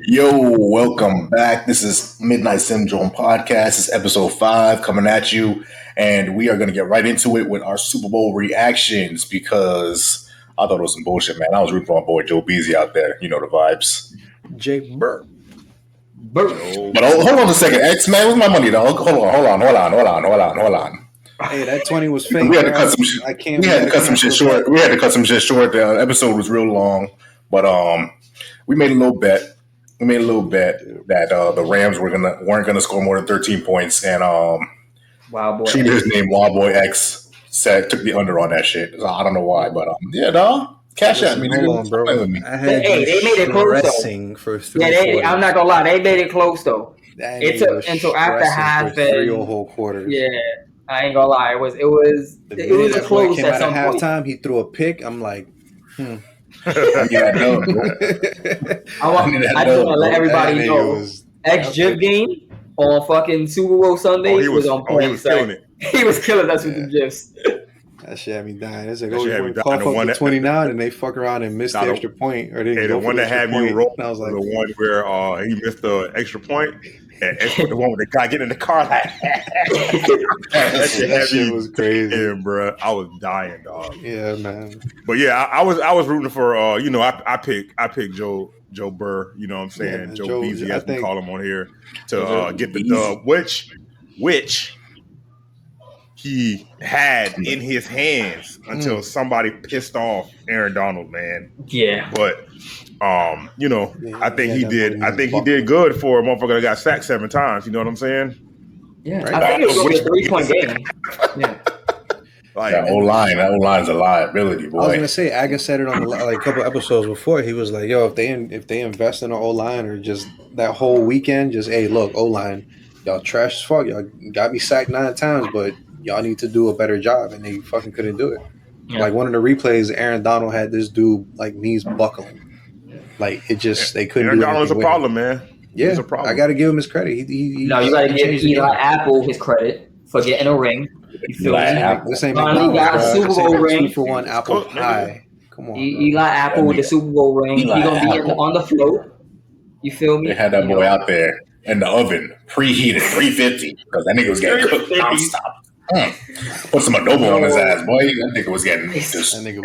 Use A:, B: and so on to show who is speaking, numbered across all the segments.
A: Yo, welcome back. This is Midnight Syndrome Podcast. It's episode 5 coming at you, and we are going to get right into it with our Super Bowl reactions because I thought it was some bullshit, man. I was rooting for my boy Joe Beasy out there. You know the vibes.
B: Jake Burr.
A: But hold on a second, X man, where's my money, dog? Hold on.
B: Hey, that 20 was fake.
A: We had to cut some shit. We had to cut some shit short. The episode was real long, but we made a little bet. That the Rams weren't gonna score more than 13 points, and
C: Wow boy.
A: true to his name, Wild Boy X took the under on that shit. So I don't know why, but yeah, dog. Cash at me,
B: hold on, bro.
A: With me.
C: Hey, they made it close though.
B: For three
C: I'm not gonna lie, they made it close though.
B: That
C: It took until after half
B: for three
C: and
B: whole quarters.
C: yeah, I ain't gonna lie. It was a close
B: came
C: at
B: out
C: some
B: at
C: point.
B: halftime. He threw a pick. I'm like,
A: Yeah, no,
C: I just want to let everybody know. X-Jib game on fucking Super Bowl Sunday was on point.
D: He was killing it.
C: He was killing us with the gifs.
B: that shit had me dying. It's like,
D: That shit had me
B: you cough
D: dying.
B: up to 29 and they fuck around and miss the extra point. Or they
D: Hey,
B: go
D: the
B: for
D: one that
B: extra
D: had me
B: point.
D: roll
B: And I was like,
D: the one where he missed the extra point. And the one with the guy getting in the car like that
B: shit was crazy.
D: Yeah, bro. I was dying, dog.
B: Yeah, man.
D: But yeah, I was rooting for I picked Joe Burr, you know what I'm saying?
B: Yeah,
D: Joe Beasy, as we call him on here, to
C: Joe
D: get the dub, which he had in his hands until somebody pissed off Aaron Donald, man.
C: Yeah.
D: But I think he did good for a motherfucker that got sacked 7 times. You know what I'm saying?
C: Yeah.
B: Right.
C: I think it was only a 3-point game. Yeah.
D: Like
A: that O-line's a liability, boy.
B: I was gonna say, Aga said it on a couple episodes before. He was like, "Yo, if they invest in an O-line or just that whole weekend, just hey, look, O-line, y'all trash as fuck. Y'all got me sacked 9 times, but y'all need to do a better job." And they fucking couldn't do it. Yeah. Like one of the replays, Aaron Donald had this dude like knees buckling. Like it just they couldn't.
D: Aaron
B: do
D: Donald is a problem, man.
B: Yeah,
D: He's a problem.
B: I got to give him his credit.
C: No, you got to give Eli Apple his credit for getting a ring. You feel me?
B: This ain't
C: McDonald's got a Super Bowl ring.
B: 2-for-1 apple pie. Come on,
C: Eli Apple with the Super Bowl ring. He gonna be on the float. You feel me?
A: They had that boy out there in the oven, preheated 350 because that nigga was getting cooked nonstop. Put some adobo on his ass, boy. That nigga was getting.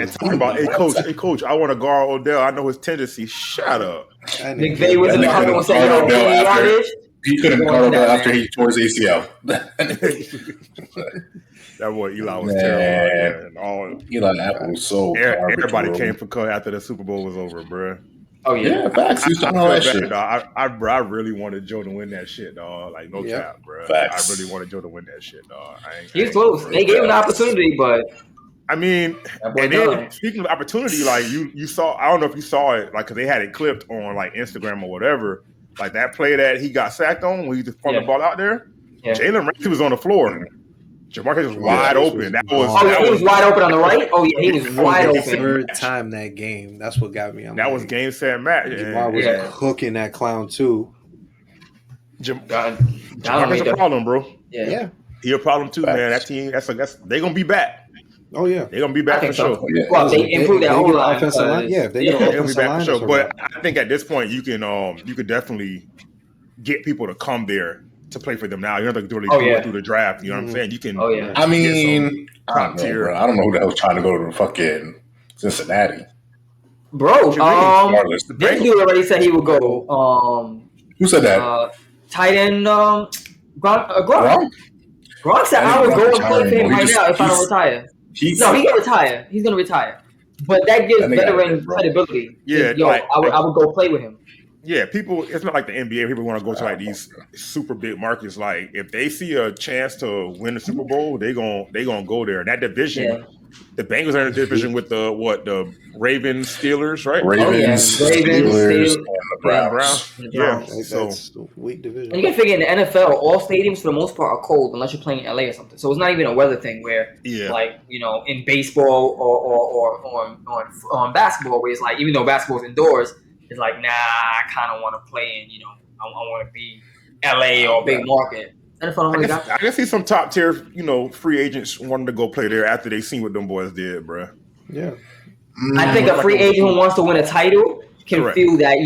D: And talking about, hey coach, I want to guard Odell. I know his tendency. Shut up.
C: McVay was in the huddle and said, "Yo,
A: he couldn't guard Odell after he tore his ACL."
D: That boy Eli was terrible.
A: Eli Apple was so.
D: Everybody came for cut after the Super Bowl was over, bro.
C: Oh yeah,
A: facts.
D: I really wanted Joe to win that shit, dog. Like no cap, bro.
A: Facts.
D: I really wanted Joe to win that shit, dog.
C: He was close. They gave him the opportunity, but
D: I mean, and then speaking of opportunity, like you saw, I don't know if you saw it, like because they had it clipped on like Instagram or whatever. Like that play that he got sacked on when he just pumped the ball out there. Yeah. Jalen Ramsey was on the floor. Jamarcus was wide open.
C: He was wide open on the right. Oh yeah, he was wide open.
B: Third time that game. That's what got me.
D: That was game, set, match.
B: Jamar was hooking that clown too.
D: Jamarcus a problem, bro.
C: Yeah.
D: He a problem too, man. That team, they gonna be back.
B: Oh yeah,
D: they're gonna be back for sure.
C: Yeah. Well, they improved their whole
B: offensive line. Yeah, if they get an offensive
D: back
B: line,
D: for sure. But I think at this point, you can definitely get people to come there to play for them now. You don't have to do it through the draft. You know what I'm saying? You can.
A: I mean, top tier. I don't know who the hell's trying to go to fucking Cincinnati.
C: Bro, this dude already said he would go.
A: Who said that?
C: Tight end Gronk. Gronk said I would go and play for him right now if I don't retire. He's gonna retire. He's gonna retire. But that gives veteran credibility.
D: Yeah,
C: I would go play with him.
D: Yeah, people. It's not like the NBA. People want to go to like these super big markets. Like if they see a chance to win the Super Bowl, they gonna go there. And that division, the Bengals are in the division with the Ravens, Steelers, right?
A: Ravens, Steelers, and the Browns.
D: Yeah,
B: so that's the weak division.
C: And you can figure in the NFL, all stadiums for the most part are cold unless you're playing in LA or something. So it's not even a weather thing where, like in baseball or on basketball, where it's like even though basketball's indoors. It's like, nah, I kind of want to play in, I want to be LA or big market.
D: I can see some top tier, free agents wanting to go play there after they seen what them boys did, bro.
B: Yeah.
C: I think a free agent who wants to win a title can feel that,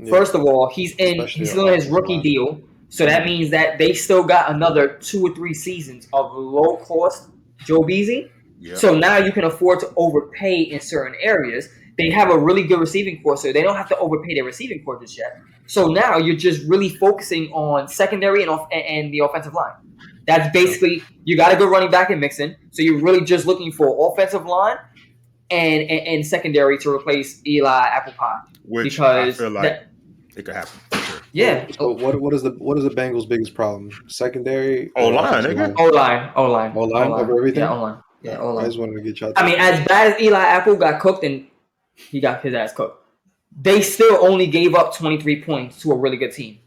C: First of all, he's still in his rookie deal. So that means that they still got another 2 or 3 seasons of low cost Joe Beasley. Yeah. So now you can afford to overpay in certain areas. They have a really good receiving core, so they don't have to overpay their receiving core just yet. So now you're just really focusing on secondary and the offensive line. That's basically, you got a good running back in Mixon, so you're really just looking for offensive line and secondary to replace Eli Apple Pie.
D: Which I feel like it could happen. Sure.
C: Yeah.
B: So what is the Bengals' biggest problem? Secondary?
D: O-line, nigga.
C: O-line
B: over everything?
C: Yeah, O-line. Yeah, O-line.
B: I just wanted to get y'all.
C: I mean, as bad as Eli Apple got cooked, and he got his ass cooked, they still only gave up 23 points to a really good team.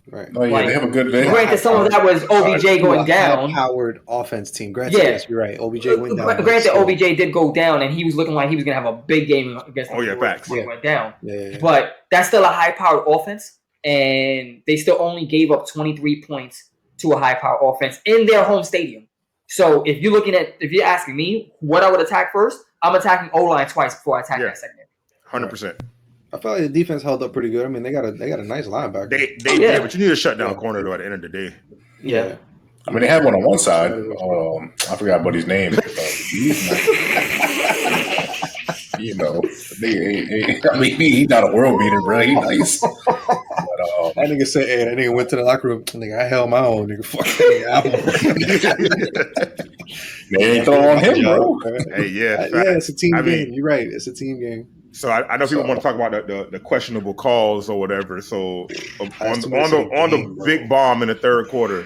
B: Right.
A: Oh, yeah, they have a good day.
C: Granted, some of that was OBJ going down.
B: High-powered offense team. Granted, yes, you're right. OBJ went down.
C: Granted, OBJ did go down, and he was looking like he was going to have a big game against the
D: facts.
C: He went down.
B: Yeah.
C: But that's still a high-powered offense, and they still only gave up 23 points to a high-powered offense in their home stadium. So if you're asking me what I would attack first, I'm attacking O-line twice before I attack that secondary.
D: 100%.
B: I felt like the defense held up pretty good. I mean, they got a nice linebacker.
D: They did, but you need to shut down the corner though at the end of the day.
C: Yeah.
A: I mean, they had one on one side. I forgot buddy's name. He's not a world beater, bro. He's nice. But,
B: that nigga said, "Hey, that nigga went to the locker room. Nigga, I held my own. Nigga, fuck that.
A: They ain't throwing on him, bro.
D: Hey, yeah,
B: it's a team game. You're right. It's a team game.
D: So I know people want to talk about the questionable calls or whatever. So on the big bomb in the third quarter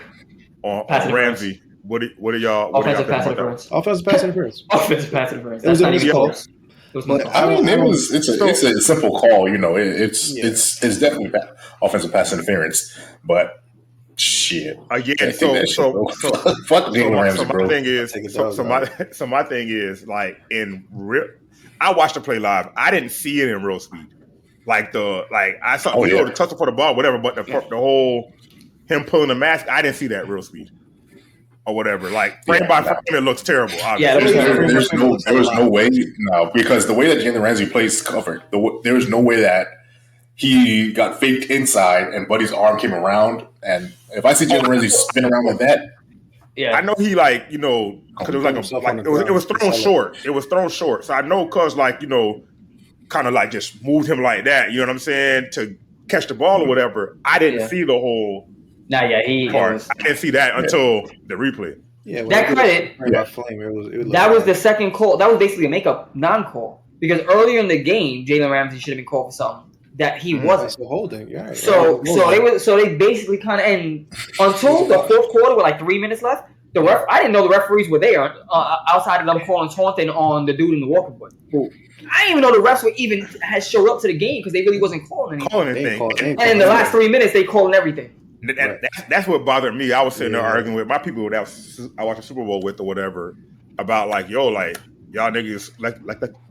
D: on Ramsey, what are y'all?
C: Offensive pass interference.
B: Offensive pass interference.
C: Offensive pass interference.
B: That's not even close.
A: It's a simple call. You know, it's definitely offensive pass interference, but shit.
D: So
A: fuck Jalen Ramsey, bro.
D: My thing is like in real. I watched the play live. I didn't see it in real speed. I saw the touch for the ball, whatever. But the whole him pulling the mask, I didn't see that real speed or whatever. Like frame by frame, it looks terrible. Obviously.
A: There was no way because the way that Jalen Ramsey plays covered, there was no way that he got faked inside and Buddy's arm came around. And if I see Jalen Ramsey spin around like that.
D: Yeah, I know he because it was thrown short. It was thrown short. So I know cuz kind of just moved him like that. You know what I'm saying, to catch the ball or whatever. I didn't see the whole.
C: Part.
D: I didn't see that until the replay.
B: Yeah,
C: that credit. That was the second call. That was basically a makeup non-call because earlier in the game, Jalen Ramsey should have been called for something that he wasn't.
B: So holding, yeah.
C: So they basically kind of until the fourth quarter with 3 minutes left. I didn't know the referees were there outside of them calling taunting on the dude in the walking boot. I didn't even know the refs had showed up to the game because they really wasn't calling anything. And in the last 3 minutes, they calling everything.
D: That's what bothered me. I was sitting there arguing with my people that I watched the Super Bowl with or whatever about y'all niggas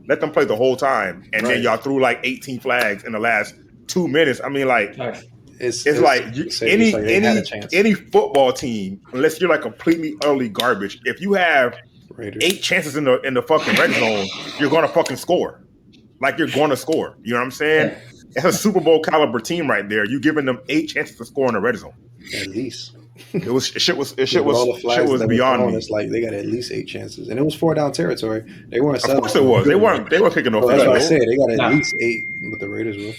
D: let them play the whole time, and then y'all threw 18 flags in the last 2 minutes. I mean, any football team, unless you're completely utterly garbage, if you have Raiders. 8 chances in the fucking red zone, you're gonna fucking score. You're gonna score. You know what I'm saying? It's a Super Bowl caliber team right there. You giving them 8 chances to score in the red zone.
B: At least.
D: Shit was beyond me.
B: It's they got at least 8 chances, and it was 4 down territory. They weren't.
D: Of course it was. They weren't kicking no.
B: That's what I said. They got at least 8, but the Raiders were.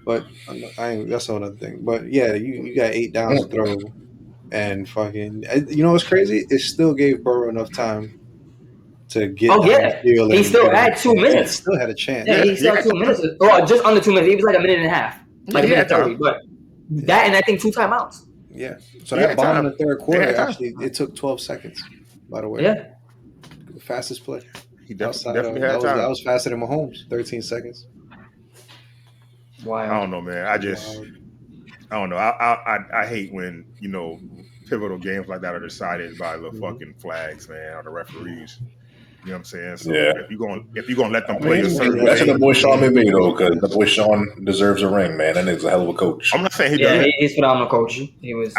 B: But that's another thing. But yeah, you got 8 downs to throw, and fucking. You know what's crazy? It still gave Burrow enough time to get.
C: Oh yeah, he still had 2 minutes.
B: He still had a chance.
C: Yeah, he still had 2 minutes. Well, just under 2 minutes. He was a minute and a half. Minute 30. But that and I think 2 timeouts.
B: Yeah. So that bomb in the third quarter it took 12 seconds. By the way.
C: Yeah.
B: The fastest play.
D: He definitely had time.
B: That was faster than Mahomes. 13 seconds.
C: Wow.
D: I don't know, man. I don't know. I hate when pivotal games like that are decided by the fucking flags, man, or the referees. You know what I'm saying? So if you're gonna let them play a certain way.
A: That's what the boy Sean McVay though, because the boy Sean deserves a ring, man. That nigga's a hell of a coach.
D: I'm not saying he doesn't.
C: He's phenomenal coach. He was.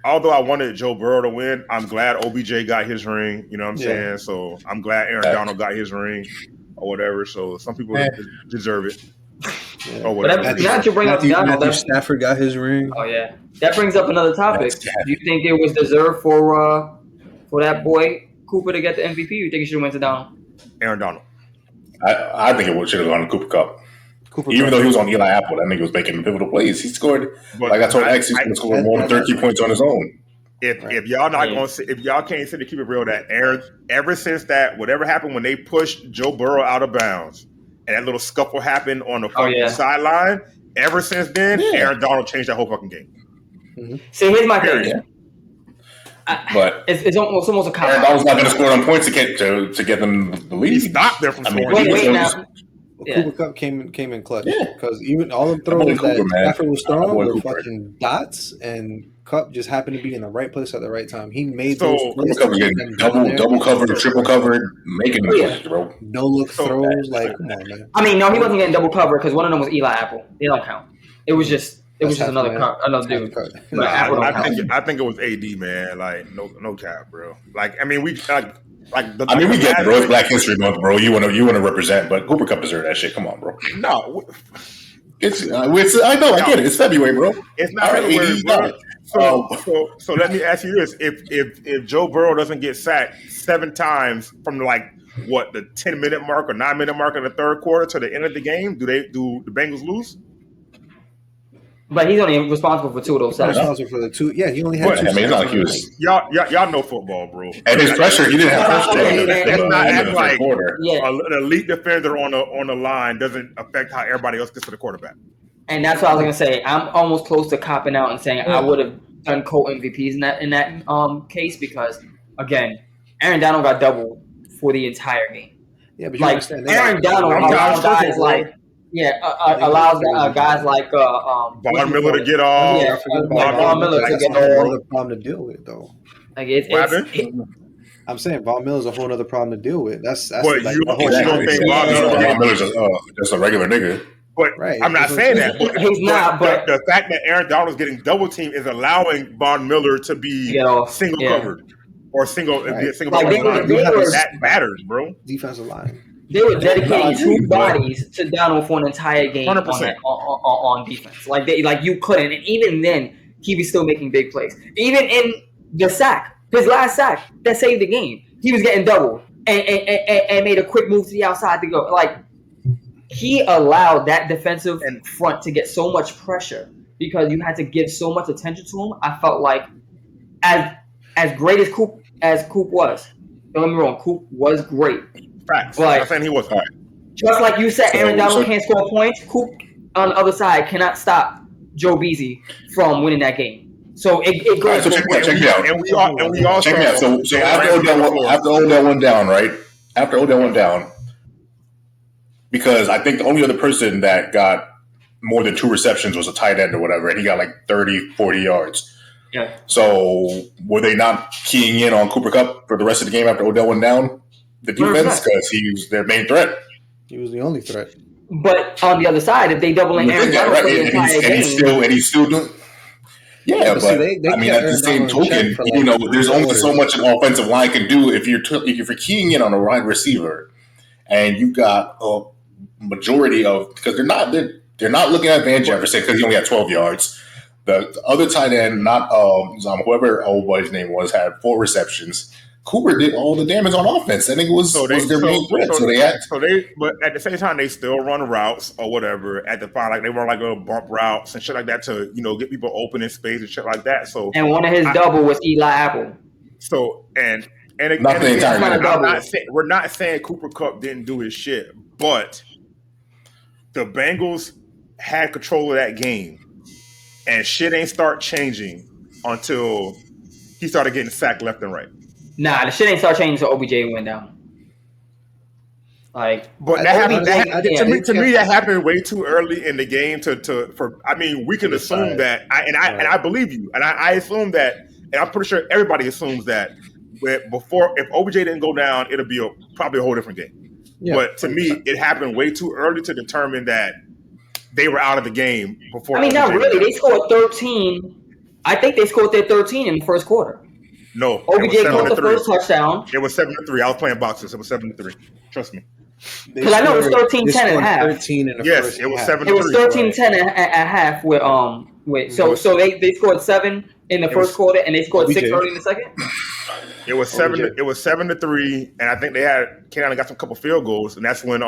D: Although I wanted Joe Burrow to win, I'm glad OBJ got his ring. You know what I'm saying? So I'm glad Aaron Donald got his ring or whatever. So some people deserve it.
B: Yeah.
D: or whatever.
B: Matthew Stafford got his ring.
C: Oh yeah, that brings up another topic. Do you think it was deserved for that boy Cooper to get the MVP? Or you think he should have went to Donald?
D: Aaron Donald.
A: I think it should have gone to Cooper Kupp. Even though he was on Eli Apple, that nigga was making pivotal plays. He scored, like I told X, he's going to score more than 13 points on his own.
D: If y'all not going to, if y'all can't sit to keep it real, that ever since that, whatever happened when they pushed Joe Burrow out of bounds and that little scuffle happened on the fucking sideline, ever since then, Aaron Donald changed that whole fucking game.
C: Mm-hmm. So here's my thing.
A: But
C: it's almost a cop.
A: Aaron Donald's not going to score on points to get them the lead.
D: He stopped there from scoring.
C: Wait now.
B: Cooper Kupp came in clutch because even all the throws that Stafford was throwing were fucking dots, and Kupp just happened to be in the right place at the right time. He made those plays.
A: Double covered, triple covered, making plays, bro.
B: No look throws, like come on, man.
C: I mean, no, he wasn't getting double covered because one of them was Eli Apple. They don't count. It was just another dude.
D: I think it was AD, man. Like no cap, bro. Like I mean we get it,
A: bro. It's Black History Month, bro. You want to represent, but Cooper Kupp deserves that shit. Come on, bro.
D: No,
A: it's I know, I get it. It's February, bro.
D: It's not February, bro. So let me ask you this: if Joe Burrow doesn't get sacked 7 times from the 10-minute mark or 9-minute mark in the third quarter to the end of the game, do the Bengals lose?
C: But he's only responsible for 2 of those sacks.
B: Responsible for the 2. Yeah, he only had 2.
A: I mean, it's not like he was.
D: Y'all know football, bro.
A: And his pressure, he didn't have pressure.
D: It's not act like an elite defender on the line doesn't affect how everybody else gets to the quarterback.
C: And that's what I was gonna say. I'm almost close to copping out and saying I would have done co-MVPs in that case because again, Aaron Donald got doubled for the entire game.
B: Yeah, but you understand,
C: Aaron Donald allows guys like. Allows guys like
D: Von Miller to get off.
C: Yeah, Von Miller to get off.
B: That's a whole other problem to deal with, though.
C: Like
B: I'm saying Von Miller's a whole other problem to deal with. That's
D: what you don't think
A: Von Miller's just a regular nigga.
D: But I'm not saying that.
C: He's not. But
D: the fact that Aaron Donald's getting double teamed is allowing Von Miller to be single covered or single. That matters, bro.
B: Defensive line.
C: They were dedicating 2 bodies to Donald for an entire game on defense. Like you couldn't, and even then, he was still making big plays. Even in the sack, his last sack that saved the game, he was getting doubled and made a quick move to the outside to go. Like he allowed that defensive front to get so much pressure because you had to give so much attention to him. I felt like as great as Coop was. Don't get me wrong, Coop was great.
D: Facts. But I'm saying he was hard.
C: Just like you said, Aaron Donald can't score points. Coop on the other side cannot stop Joe Beasley from winning that game. So it goes.
A: So check me out.
D: And we all
A: check me out. So after Odell went down, right? After Odell went down, because I think the only other person that got more than 2 receptions was a tight end or whatever, and he got like 30, 40 yards.
C: Yeah.
A: So were they not keying in on Cooper Kupp for the rest of the game after Odell went down? The defense, because he was their main threat.
B: He was the only threat.
C: But on the other side, if they double in Aaron Donald for the entire game,
A: and he's still doing. Yeah, but they I mean, at the same token, there's only so much an offensive line can do if you're keying in on a wide receiver, and you got a majority of because they're not looking at Van Jefferson because he only had 12 yards. The other tight end, not whoever old boy's name was, had 4 receptions. Cooper did all the damage on offense. I think it was their main threat.
D: But at the same time, they still run routes or whatever at the fine. Like they run like little bump routes and shit like that to get people open in space and shit like that. So
C: one of his double was Eli Apple.
D: So and again, we're not saying Cooper Kupp didn't do his shit, but the Bengals had control of that game, and shit ain't start changing until he started getting sacked left and right.
C: Nah, the shit ain't start changing until OBJ went down.
D: But that happened. To me, that happened way too early in the game. We can assume that, and I believe you, and I assume that, and I'm pretty sure everybody assumes that. If OBJ didn't go down, it'll be probably a whole different game. Yeah, but to me, it happened way too early to determine that they were out of the game before.
C: I mean, not really. They scored 13. I think they scored their 13 in the first quarter.
D: No,
C: OBJ caught the first touchdown.
D: It was 7-3. I was playing boxes. It was 7-3. Trust me.
C: Because I know it was 13-10 at half.
B: 13 in the first
D: it was
B: half.
D: 7.
C: It was 13-10 at half. So they scored 7 in the first quarter, and they scored 6 early in the second.
D: It was 7. It was 7-3, and I think they came out and got some couple field goals, and that's when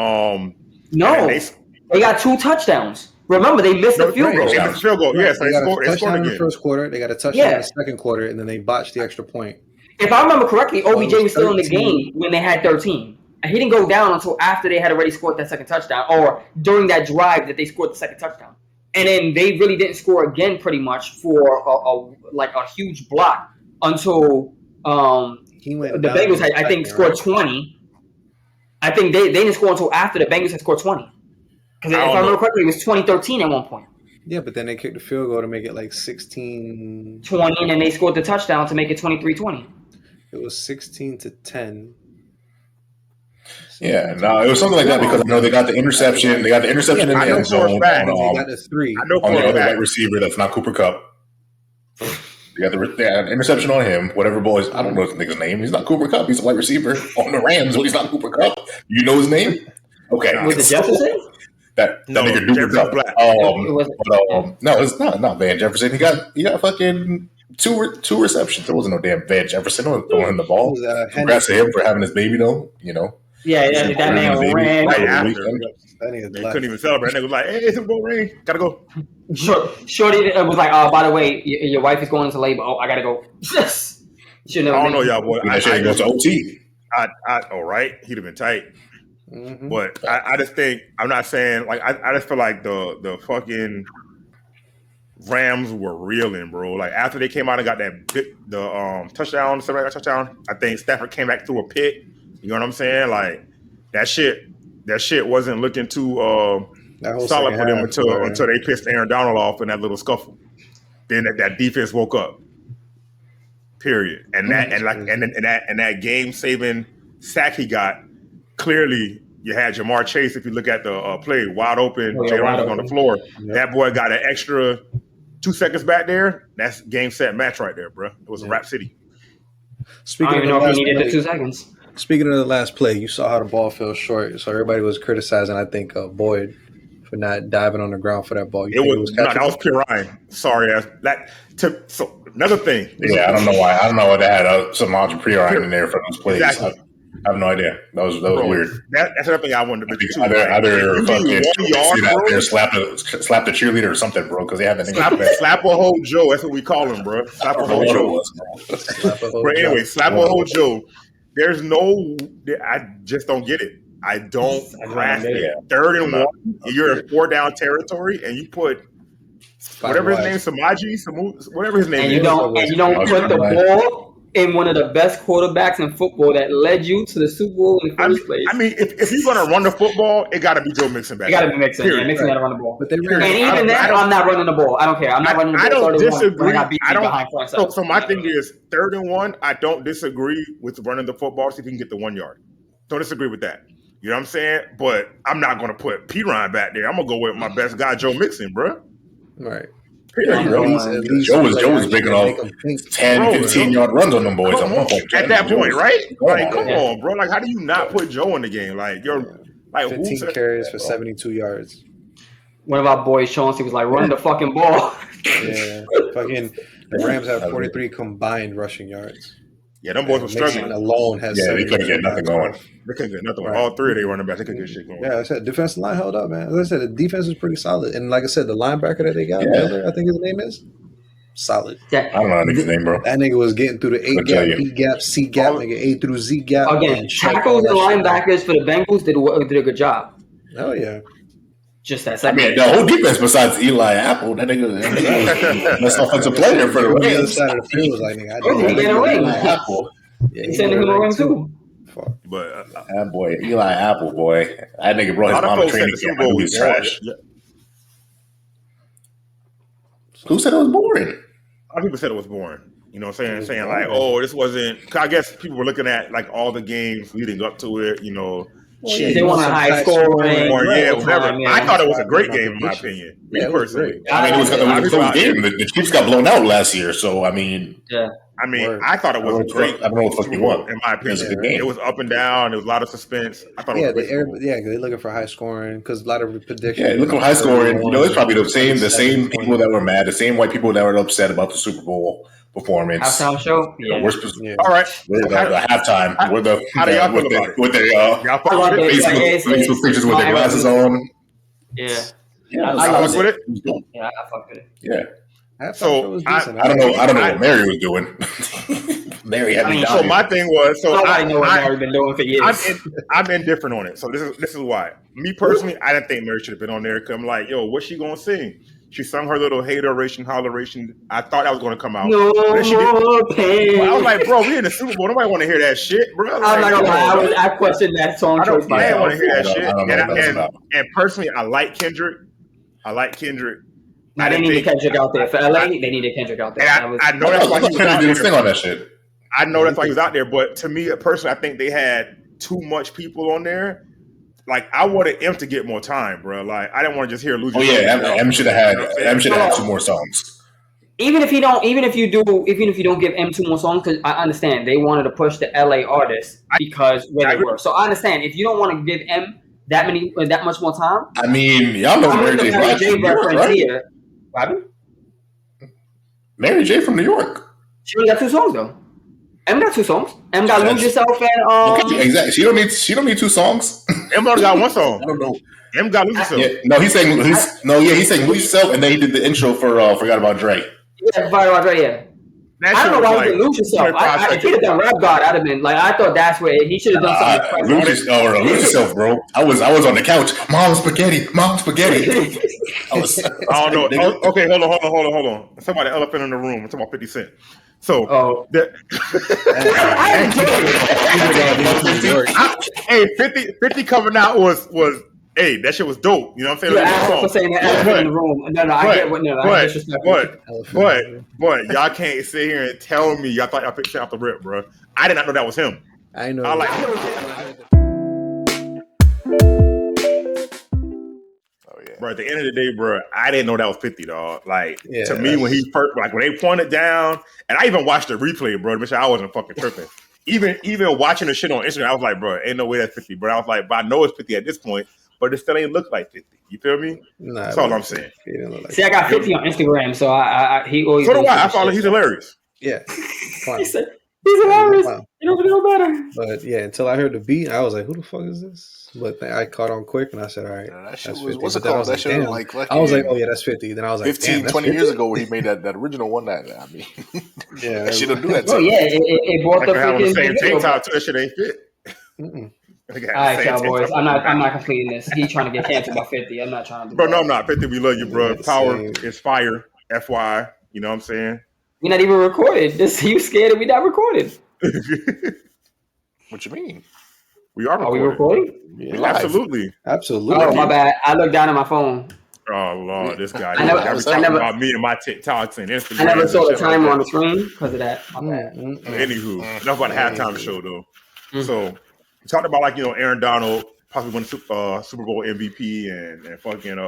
C: they got 2 touchdowns. Remember, they missed a field goal.
D: They missed a field goal. Yes, they scored
B: in
D: again.
B: the first quarter. They got a touchdown in the second quarter, and then they botched the extra point.
C: If I remember correctly, OBJ was still in the game when they had 13. He didn't go down until after they had already scored that second touchdown, or during that drive that they scored the second touchdown. And then they really didn't score again, pretty much for a huge block until the Bengals I think scored 20. I think they didn't score until after the Bengals had scored 20. Because if I remember correctly, it was 2013 at one point.
B: Yeah, but then they kicked the field goal to make it like 16-20,
C: and then they scored the touchdown to make it 23-20.
B: It was 16-10.
A: Yeah, no, it was something like that because I know they got the interception. They got the interception in the end zone.
B: They got the 3
A: on the other right receiver. That's not Cooper Kupp. They got an interception on him. Whatever boys, I don't know the nigga's name. He's not Cooper Kupp. He's a wide receiver on the Rams, but he's not Cooper Kupp. You know his name? Okay,
C: was it Jefferson?
A: That nigga Cooper Kupp. No, it's not Van Jefferson. He got fucking two receptions. There wasn't no damn Van Jefferson throwing him the ball. Congrats to him for having his baby though. You know.
C: Yeah, that man ran.
D: They couldn't even celebrate. They was like, "Hey, Super Bowl ring, gotta go."
C: Shorty was like, "Oh, by the way, your wife is going into labor. Oh, I gotta go."
D: I don't know, y'all boy.
A: I should go to OT.
D: All right, he'd have been tight.
B: Mm-hmm.
D: But I just think I'm not saying like I just feel like the fucking Rams were reeling, bro. Like after they came out and got the touchdown, I think Stafford came back through a pick. You know what I'm saying? Like that shit wasn't looking too solid for them until they pissed Aaron Donald off in that little scuffle. Then that defense woke up. Period. And that game saving sack he got, clearly you had Jamar Chase. If you look at the play, wide open, Jay Ramos on the floor. Yep. That boy got an extra 2 seconds back there. That's game, set, match right there, bro. It was a Rap City.
C: Speaking of the 2 seconds.
B: Speaking of the last play, you saw how the ball fell short. So everybody was criticizing, I think, Boyd for not diving on the ground for that ball.
D: That was Pierre Ryan. Sorry. So another thing.
A: Yeah, I don't know why. I don't know why they had some Andre Pierre Ryan in there for those plays.
D: Exactly.
A: I have no idea. That was weird.
D: That's another thing I wanted to mention.
A: Either fucking slap the cheerleader or something, bro, because they have that
D: slap or hold Joe. That's what we call him, bro. Slap or hold Joe. But anyway, slap or hold Joe. I just don't get it. I don't grasp it. 3rd and 1, you're in 4 down territory, and you put whatever his name, whatever his name
C: is. And you don't put the ball in one of the best quarterbacks in football that led you to the Super Bowl in the first place.
D: I mean, if you're going to run the football, it got to be Joe Mixon back.
C: It got to be Mixon. Yeah, Mixon got to run the ball.
B: But
C: I'm not running the ball. I don't care. I'm not running the ball.
D: I don't disagree. So my thing is 3rd and 1. I don't disagree with running the football so you can get the 1 yard. Don't disagree with that. You know what I'm saying? But I'm not going to put P. Ryan back there. I'm going to go with my best guy, Joe Mixon, bro.
B: Right.
A: Yeah, Joe was making off 10, 15-yard runs on them boys at one point.
D: At that point, right? Come on, bro. Like, how do you not put Joe in the game? Like, you're like
B: 15 carries for 72 yards.
C: One of our boys, Chauncey, was like, "Run the fucking ball."
B: Yeah, fucking the Rams have 43 combined rushing yards.
D: Yeah, them boys were struggling.
B: Alone has
A: they couldn't get nothing going.
D: They couldn't get nothing. Right. All 3 of they running back, they couldn't get shit going.
B: Yeah, I said defensive line held up, man. As I said, the defense is pretty solid, and like I said, the linebacker that they got, Miller, I think his name is, solid.
A: I don't know that nigga's name, bro.
B: That nigga was getting through the A gap, B gap, C gap, nigga A through Z gap.
C: Again, tackles and linebackers for the Bengals did a good job.
B: Oh yeah.
C: Just that
A: second. I mean, the whole defense besides Eli Apple, that nigga, that's offensive player for the Rams.
B: The other side of the field was like, nigga,
C: he got a ring. Apple. He sent him a ring too.
D: But
A: that boy, Eli Apple, boy, that nigga brought his mom to training camp. I knew he was trash. Yeah. Who said it was boring?
D: A lot of people said it was boring. You know what I'm saying? Like, oh, this wasn't. I guess people were looking at like all the games leading up to it. You know,
C: They want a high scoring.
D: Yeah, whatever. I thought it was a great game, in my opinion. Me personally.
A: I mean, it was a close game. The Chiefs got blown out last year, so I mean,
D: I thought it was a great.
A: I don't know what the fuck you want.
D: In my opinion, it was up and down. There was a lot of suspense. I thought it was
B: they're looking for high scoring because a lot of predictions.
A: Yeah, looking for high scoring. You know, it's probably the same people that were mad, the same white people that were upset about the Super Bowl performance.
C: Halftime show.
A: Yeah.
D: All right.
A: We're the halftime. We're the
D: how do y'all feel about it?
A: With their Facebook pictures with their glasses on.
C: Yeah.
D: I fuck with it.
C: Yeah, I fuck with it.
A: Yeah.
D: So
A: I don't know what Mary was doing. Mary had me down.
D: So my thing was,
C: I know what Mary been doing for years.
D: I'm indifferent on it. So this is why. Me personally, I didn't think Mary should have been on there. Cause I'm like, yo, what's she gonna sing? She sung her little hateration, holleration. I thought that was going to come out.
C: No more pain.
D: I was like, bro, we in the Super Bowl. Nobody want to hear that shit, bro.
C: I'm not gonna lie. I questioned that song.
D: I don't want to hear that shit. And personally, I like Kendrick.
C: Now they needed Kendrick out there for LA. They needed Kendrick out there.
D: I know that's why he was out there.
A: On that shit.
D: I know that's why he was out there. But to me, personally, I think they had too much people on there. Like I wanted M to get more time, bro. Like I didn't want to just hear Lose.
A: Oh yeah, M should have had 2 more songs.
C: Even if you don't give M 2 more songs, because I understand they wanted to push the LA artists because where they were. So I understand if you don't want to give M that much more time.
A: I mean, y'all know Mary J.
C: reference here. Robin?
A: Mary J. from New York.
C: She only got 2 songs though. M got 2 songs. M got Lose Yourself and
A: exactly. She don't need 2 songs.
D: M only got 1 song.
A: I don't know.
D: M got Lose Yourself.
A: Yeah, no, he's saying Lose Yourself, and then he did the intro for Forgot About Dre.
C: Yeah, Forgot About Dre. Yeah. I don't know why he didn't Lose Yourself. If he'd have done Rap God, I'd have been like, I thought that's where he should have done something.
A: Lose Yourself, bro. I was on the couch. Mom spaghetti.
D: I don't know. Okay, hold on. Somebody elephant in the room. I'm talking about 50 Cent. So, hey, 50 coming out was hey, that shit was dope. You know what I'm saying?
C: Yeah, for saying that elephant in the room.
D: But y'all can't sit here and tell me y'all thought y'all picked off the rip, bro. I did not know that was him.
B: I know.
D: Bro, at the end of the day, bro, I didn't know that was 50, dog. Like, to me, when he first, like, when they pointed down, and I even watched the replay, bro, to make sure I wasn't fucking tripping. Even watching the shit on Instagram, I was like, bro, ain't no way that's 50, bro. I was like, but I know it's 50 at this point, but it still ain't look like 50. You feel me?
B: Nah,
D: that's all I'm saying.
C: See, I got 50 on Instagram, so he always.
D: So do I. I follow. He's hilarious.
B: Yeah.
C: He said, he's hilarious. You don't know better.
B: But yeah, until I heard the beat, I was like, who the fuck is this? But I caught on quick and I said, all right.
E: That shit was, what's it called? That shit was like
B: I was like, oh yeah, that's 50. Then I was like,
E: 15, 20 years ago when he made that original one. I mean,
B: yeah,
E: she don't do that.
C: Oh yeah, it brought the freaking
D: same tank top. That shit ain't fit.
C: All right, Cowboys. I'm not completing this. He's trying to get canceled by 50. I'm not trying to do
D: bro,
C: that.
D: No, I'm not. 50, we love you, bro. Power is fire. FY. You know what I'm saying?
C: We're not even recorded. You scared that we not recorded.
E: What you mean?
D: We are recording.
C: Are we recording?
E: Yeah,
B: absolutely.
C: Oh, my bad. I looked down at my phone.
D: Oh, Lord, this guy.
C: I never
D: about me and my TikToks and Instagram.
C: I never saw the timer on the screen because of that. My bad.
D: Anywho, enough about the halftime show, though. So, we talked about, like, you know, Aaron Donald possibly win Super Bowl MVP and fucking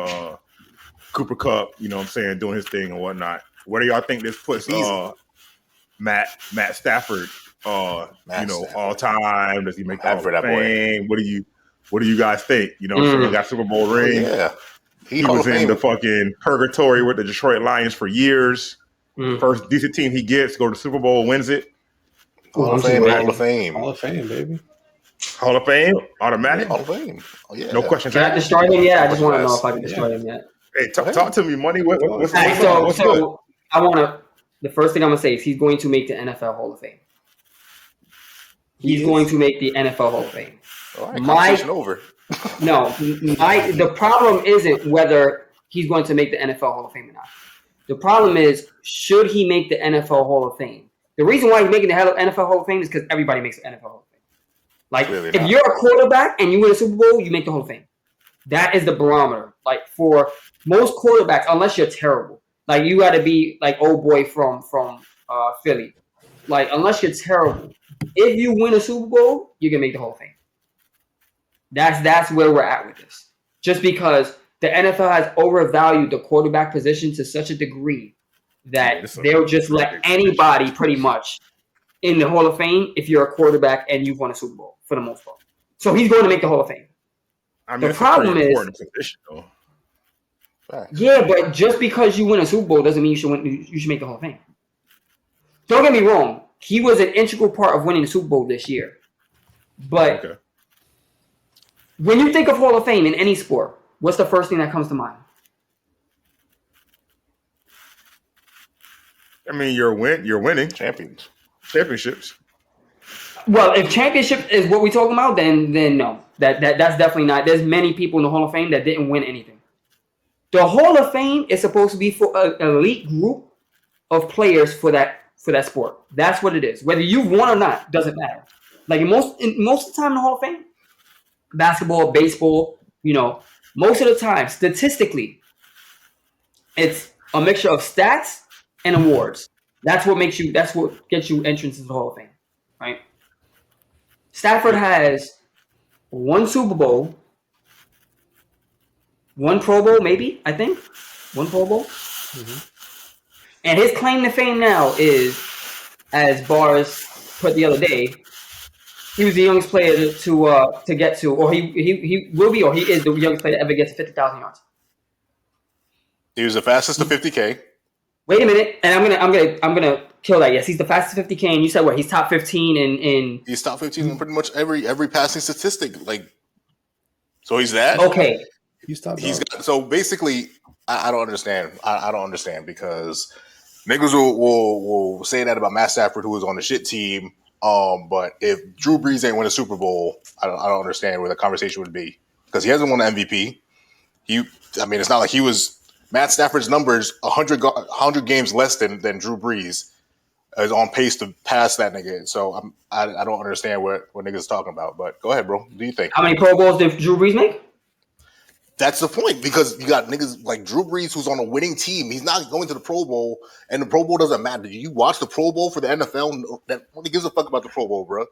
D: Cooper Kupp, you know what I'm saying, doing his thing and whatnot. Where do y'all think this puts Matt Stafford? All time. Does he make the Hall of Fame? What do you guys think? You know, he got Super Bowl ring.
E: Yeah,
D: he was in the fucking purgatory with the Detroit Lions for years. First decent team he gets, go to the Super Bowl, wins it.
E: Hall of Fame,
B: baby.
D: Hall of Fame, automatic.
E: Hall of Fame. Oh yeah.
D: No questions.
C: Can I destroy him yet? I just want to know if I can destroy him yet.
D: Hey, talk to me, Money. What's
C: so I want to. The first thing I'm gonna say is he's going to make the NFL Hall of Fame. He's going to make the NFL Hall of Fame.
E: All right, conversation over.
C: The problem isn't whether he's going to make the NFL Hall of Fame or not. The problem is, should he make the NFL Hall of Fame? The reason why he's making the NFL Hall of Fame is because everybody makes the NFL Hall of Fame. Like, if you're a quarterback and you win a Super Bowl, you make the Hall of Fame. That is the barometer. Like, for most quarterbacks, unless you're terrible, like, you got to be like old boy from Philly. Like, unless you're terrible, if you win a Super Bowl, you can make the Hall of Fame. That's where we're at with this. Just because the NFL has overvalued the quarterback position to such a degree that they'll just let anybody pretty much in the Hall of Fame if you're a quarterback and you've won a Super Bowl for the most part. So he's going to make the Hall of Fame.
D: I mean,
C: the problem is,
D: position, though.
C: Yeah, but just because you win a Super Bowl doesn't mean you should make the Hall of Fame. Don't get me wrong. He was an integral part of winning the Super Bowl this year. But when you think of Hall of Fame in any sport, what's the first thing that comes to mind?
D: I mean, you're winning championships.
C: Well, if championship is what we're talking about, then no. That's definitely not. There's many people in the Hall of Fame that didn't win anything. The Hall of Fame is supposed to be for an elite group of players for that sport. That's what it is. Whether you've won or not doesn't matter. Like most of the time in the Hall of Fame, basketball, baseball, most of the time, statistically, it's a mixture of stats and awards. That's what gets you entrance into the Hall of Fame, right? Stafford has one Super Bowl, one Pro Bowl, maybe, I think. One Pro Bowl. Mm-hmm. And his claim to fame now is, as Bars put the other day, he was the youngest player to get to, or he will be, or he is the youngest player to ever get to 50,000 yards.
E: He was the fastest to 50K.
C: Wait a minute, and I'm gonna kill that. Yes, he's the fastest 50K, and you said what? He's top 15 in.
E: He's top 15 in pretty much every passing statistic. Like, so he's that.
C: Okay.
B: He's top.
E: So basically, I don't understand. I don't understand because niggas will say that about Matt Stafford, who was on the shit team. But if Drew Brees ain't win a Super Bowl, I don't understand where the conversation would be because he hasn't won an MVP. It's not like he was. Matt Stafford's numbers 100 games less than Drew Brees is on pace to pass that nigga. So I don't understand what niggas talking about. But go ahead, bro. What do you think?
C: How many Pro Bowls did Drew Brees make?
E: That's the point because you got niggas like Drew Brees who's on a winning team. He's not going to the Pro Bowl, and the Pro Bowl doesn't matter. Did you watch the Pro Bowl for the NFL? Nobody gives a fuck about the Pro Bowl, bro.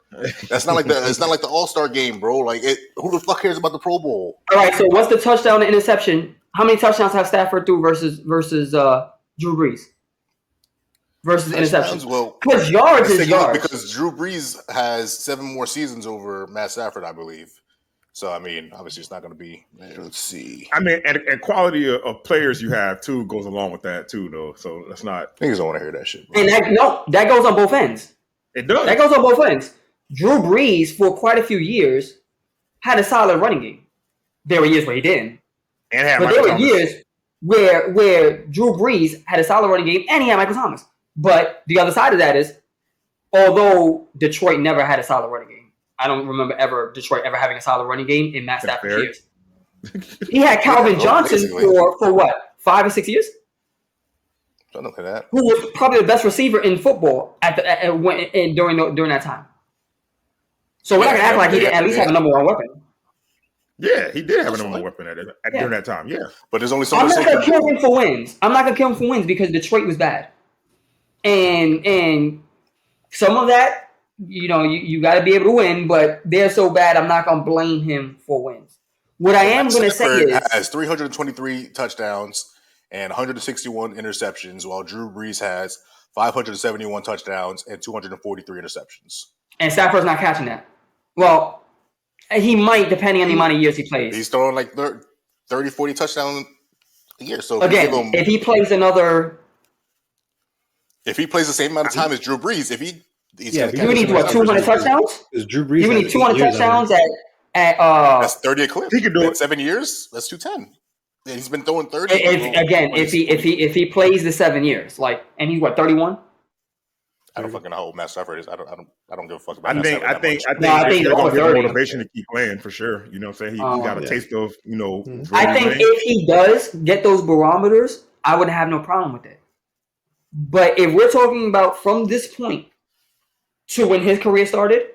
E: That's not like it's not like the All-Star game, bro. Like who the fuck cares about the Pro Bowl?
C: All right. So what's the touchdown and interception? How many touchdowns have Stafford threw versus Drew Brees? Versus interceptions?
E: Well,
C: because yards is yards.
E: Because Drew Brees has 7 more seasons over Matt Stafford, I believe. So, obviously it's not going to be. Let's see.
D: And quality of players you have, too, goes along with that, too, though. So, that's not.
E: Niggas don't want to hear that shit, bro.
C: And that goes on both ends.
D: It does.
C: That goes on both ends. Drew Brees, for quite a few years, had a solid running game. There were years where he didn't. But there were years where Drew Brees had a solid running game and he had Michael Thomas. But the other side of that is, although Detroit never had a solid running game, I don't remember Detroit ever having a solid running game in Matt Stafford's years. He had Calvin Johnson for what, 5 or 6 years?
E: Don't look at that.
C: Who was probably the best receiver in football during that time. So we're not gonna act like he didn't at least have a number one weapon.
D: Yeah, he did have a number one weapon during that time. Yeah,
E: but there's only so
C: much. I'm not gonna kill him for wins because Detroit was bad, and some of that, you got to be able to win. But they're so bad, I'm not gonna blame him for wins. What I am gonna say is
E: has 323 touchdowns and 161 interceptions, while Drew Brees has 571 touchdowns and 243 interceptions.
C: And Stafford's not catching that. Well. He might, depending on the amount of years he plays.
E: He's throwing like 30, 40 touchdowns a year. So
C: again, if he plays the
E: same amount of time as Drew Brees,
C: you need 200 touchdowns?
B: Is Drew Brees?
C: You need 200 touchdowns at
E: that's 30 a clip.
D: He could do it
E: 7 years. That's 210. Yeah, he's been throwing 30.
C: If he plays the 7 years, and he's 31.
E: I don't fucking know how old Matt Stafford is. I don't give a fuck about.
D: I think they're gonna give him motivation to keep playing for sure. You know what I'm saying? He got a taste of
C: I think if he does get those barometers, I would have no problem with it. But if we're talking about from this point to when his career started,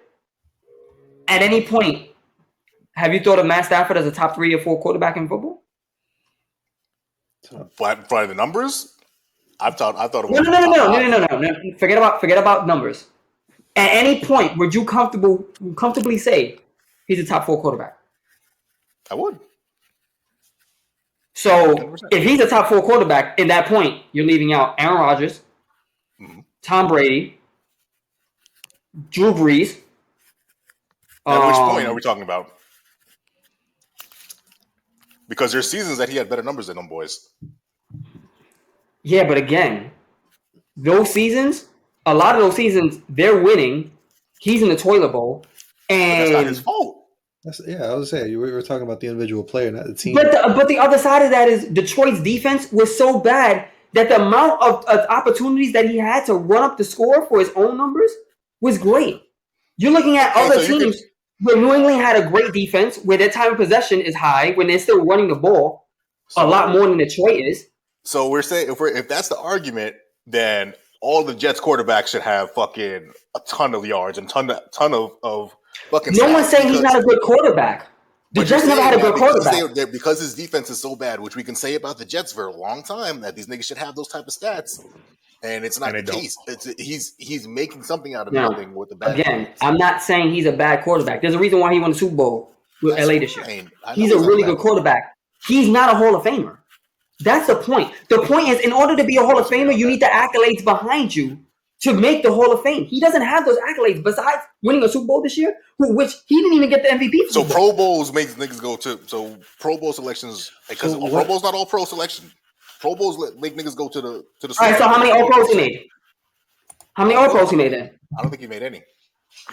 C: at any point, have you thought of Matt Stafford as a top 3 or 4 quarterback in football?
E: By the numbers. I thought it was
C: no. Forget about numbers. At any point, would you comfortably say he's a top 4 quarterback?
E: I would.
C: So 100%. If he's a top 4 quarterback, in that point, you're leaving out Aaron Rodgers, Tom Brady, Drew Brees.
E: At which point are we talking about? Because there's seasons that he had better numbers than them boys.
C: Yeah, but again, those seasons, a lot of those seasons, they're winning. He's in the toilet bowl, and
E: that's not his fault.
B: I was saying we were talking about the individual player, not the team.
C: But the other side of that is Detroit's defense was so bad that the amount of opportunities that he had to run up the score for his own numbers was great. You're looking at other teams where New England had a great defense, where their time of possession is high, when they're still running the ball a lot more than Detroit is.
E: So we're saying if that's the argument, then all the Jets quarterbacks should have fucking a ton of yards and ton of fucking.
C: No one's saying he's not a good quarterback. The Jets never had a good quarterback
E: because his defense is so bad, which we can say about the Jets for a long time, that these niggas should have those type of stats, and it's not the case. He's making something out of nothing with the bad.
C: Again, defense. I'm not saying he's a bad quarterback. There's a reason why he won the Super Bowl with LA this year. He's a really good quarterback. He's not a Hall of Famer. That's the point. The point is, in order to be a Hall of Famer, you need the accolades behind you to make the Hall of Fame. He doesn't have those accolades besides winning a Super Bowl this year, which he didn't even get the MVP.
E: So Pro Bowls makes niggas go to. So Pro Bowl selections, because Pro Bowl's not all pro selection. Pro Bowls make niggas go to the.
C: All right. So how many All Pros he made? How many All Pros he made then?
E: I don't think he made any.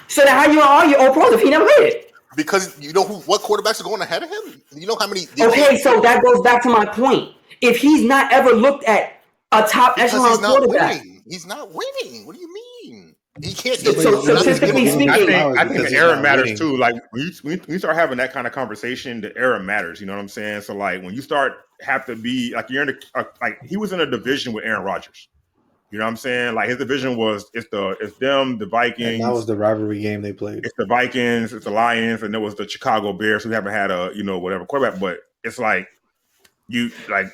C: So then how you argue All Pros if he never made it?
E: Because you know what quarterbacks are going ahead of him. You know how many.
C: Okay, so that goes back to my point. If he's not ever looked at a top echelon quarterback,
E: he's not winning. What do you mean? He can't.
C: So statistically speaking,
D: I think the era matters too. Like when you start having that kind of conversation, the era matters. You know what I'm saying? So like when you start have to be like you're in like he was in a division with Aaron Rodgers. You know what I'm saying? Like his division was it's them, the Vikings.
B: And that was the rivalry game they played.
D: It's the Vikings, it's the Lions, and there was the Chicago Bears who haven't had a whatever quarterback. But it's like you like.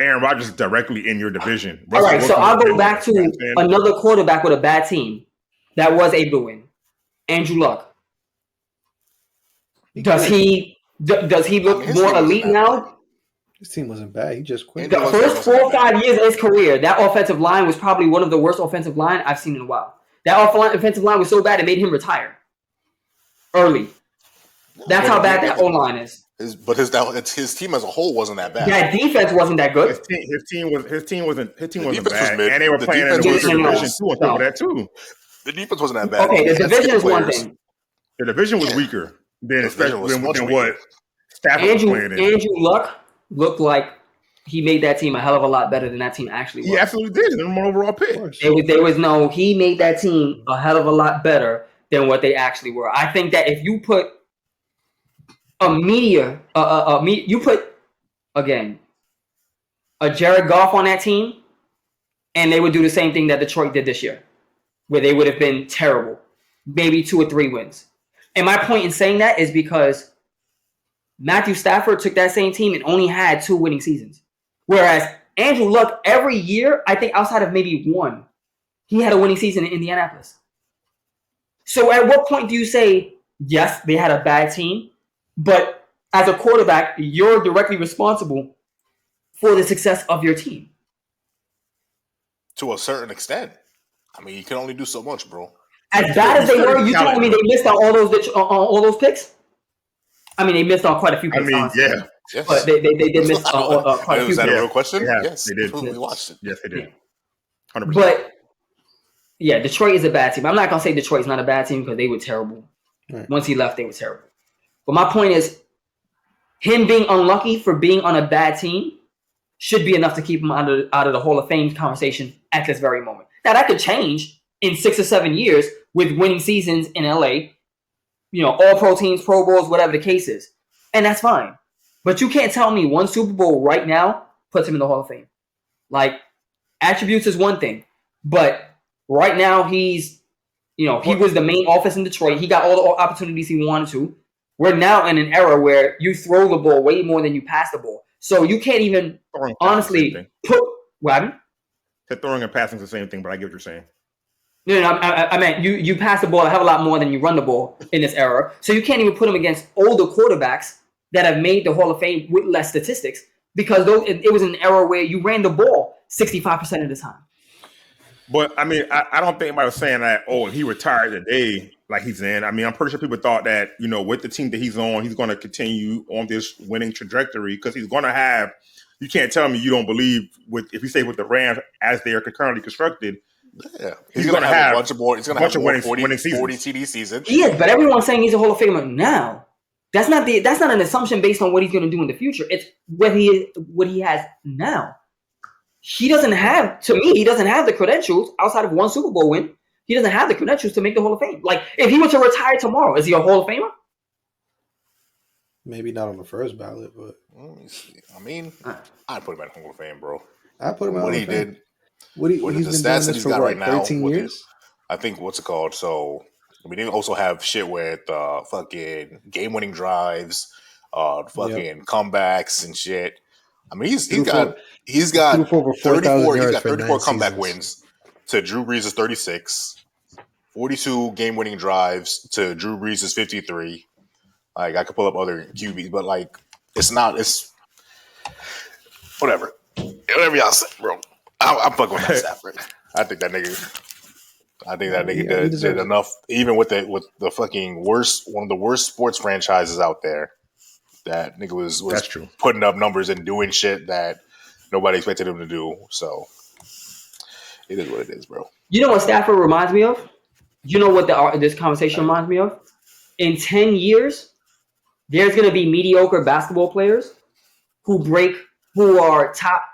D: Aaron Rodgers is directly in your division.
C: All right, so I'll go back to another quarterback with a bad team that was able to win. Andrew Luck. Does he look more elite now?
B: His team wasn't bad. He just quit.
C: The first 4 or 5 years of his career, that offensive line was probably one of the worst offensive line I've seen in a while. That offensive line was so bad it made him retire early. That's how bad that O-line is.
E: But his team as a whole wasn't that bad.
C: That defense wasn't that good.
D: His team wasn't bad, and they were playing in the division too. On top of that too,
E: the defense wasn't that bad.
C: Okay, the division is one thing.
D: The division was weaker than what Stafford was playing in.
C: Andrew Luck looked like he made that team a hell of a lot better than that team actually was.
D: He absolutely did. Number 1 overall pick.
C: He made that team a hell of a lot better than what they actually were. I think that if you put you put again a Jared Goff on that team, and they would do the same thing that Detroit did this year, where they would have been terrible, maybe 2 or 3 wins. And my point in saying that is because Matthew Stafford took that same team and only had 2 winning seasons, whereas Andrew Luck every year, I think outside of maybe 1, he had a winning season in Indianapolis. So at what point do you say yes, they had a bad team? But as a quarterback, you're directly responsible for the success of your team.
E: To a certain extent. I mean, you can only do so much, bro.
C: As bad as they were, you telling me they missed on all those picks? I mean, they missed on quite a few picks.
D: I mean, yeah.
E: Yes.
C: But they did miss on quite a few.
E: Was that
C: picks.
E: a real question?
D: Yeah,
E: yes.
D: They did.
E: We watched it.
D: Yes, they did. 100%.
C: But, yeah, Detroit is a bad team. I'm not going to say Detroit's not a bad team because they were terrible.
B: Right.
C: Once he left, they were terrible. But my point is, him being unlucky for being on a bad team should be enough to keep him out of the Hall of Fame conversation at this very moment. Now, that could change in 6 or 7 years with winning seasons in LA, all pro teams, Pro Bowls, whatever the case is. And that's fine. But you can't tell me one Super Bowl right now puts him in the Hall of Fame. Like, attributes is one thing. But right now, he's, he was the main offense in Detroit. He got all the opportunities he wanted to. We're now in an era where you throw the ball way more than you pass the ball. So you can't even honestly put what happened?
D: Throwing and passing is the same thing, but I get what you're saying.
C: No, I meant you pass the ball a hell of a lot more than you run the ball in this era. So you can't even put him against older quarterbacks that have made the Hall of Fame with less statistics because it was an era where you ran the ball 65% of the time.
D: But I mean, I don't think anybody was saying that. Oh, if he retired today, like he's in. I mean, I'm pretty sure people thought that with the team that he's on, he's going to continue on this winning trajectory because he's going to have. You can't tell me you don't believe if you stay with the Rams as they are currently constructed.
E: Yeah, he's going to have a bunch of more. He's going to have more 40 TD seasons.
C: He is, but everyone's saying he's a Hall of Famer now. That's not an assumption based on what he's going to do in the future. It's what he has now. He doesn't have the credentials outside of one Super Bowl win. He doesn't have the credentials to make the Hall of Fame. Like, if he were to retire tomorrow, is he a Hall of Famer?
B: Maybe not on the first ballot, but
E: I mean, I'd put him in Hall of Fame, bro.
B: I put him in Hall of Fame.
E: What he did.
B: What he's been doing this for, right now, 13 years?
E: I think, what's it called? So, I mean, they also have shit with fucking game-winning drives, fucking comebacks and shit. I mean, he's got 34 comeback wins to Drew Brees' 36, 42 game-winning drives to Drew Brees' 53. Like, I could pull up other QBs, but like, it's whatever y'all say, bro. I'm fucking with Matt Stafford. I think that nigga did enough, even with the fucking one of the worst sports franchises out there. That nigga was putting up numbers and doing shit that nobody expected him to do. So it is what it is, bro.
C: You know what Stafford reminds me of? You know what this conversation reminds me of? In 10 years, there's going to be mediocre basketball players who are top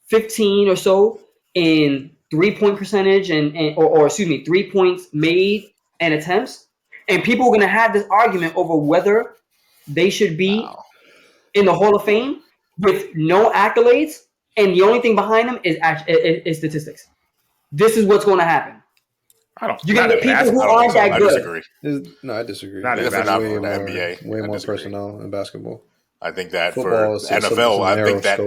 C: 15 or so in 3-point percentage or 3 points made and attempts. And people are going to have this argument over whether they should be in the Hall of Fame with no accolades, and the only thing behind them is statistics. This is what's going to happen. You're going to get people who aren't that good.
B: I disagree.
E: Not in basketball, NBA.
B: Way more personnel in basketball.
E: I think that football for NFL, I think that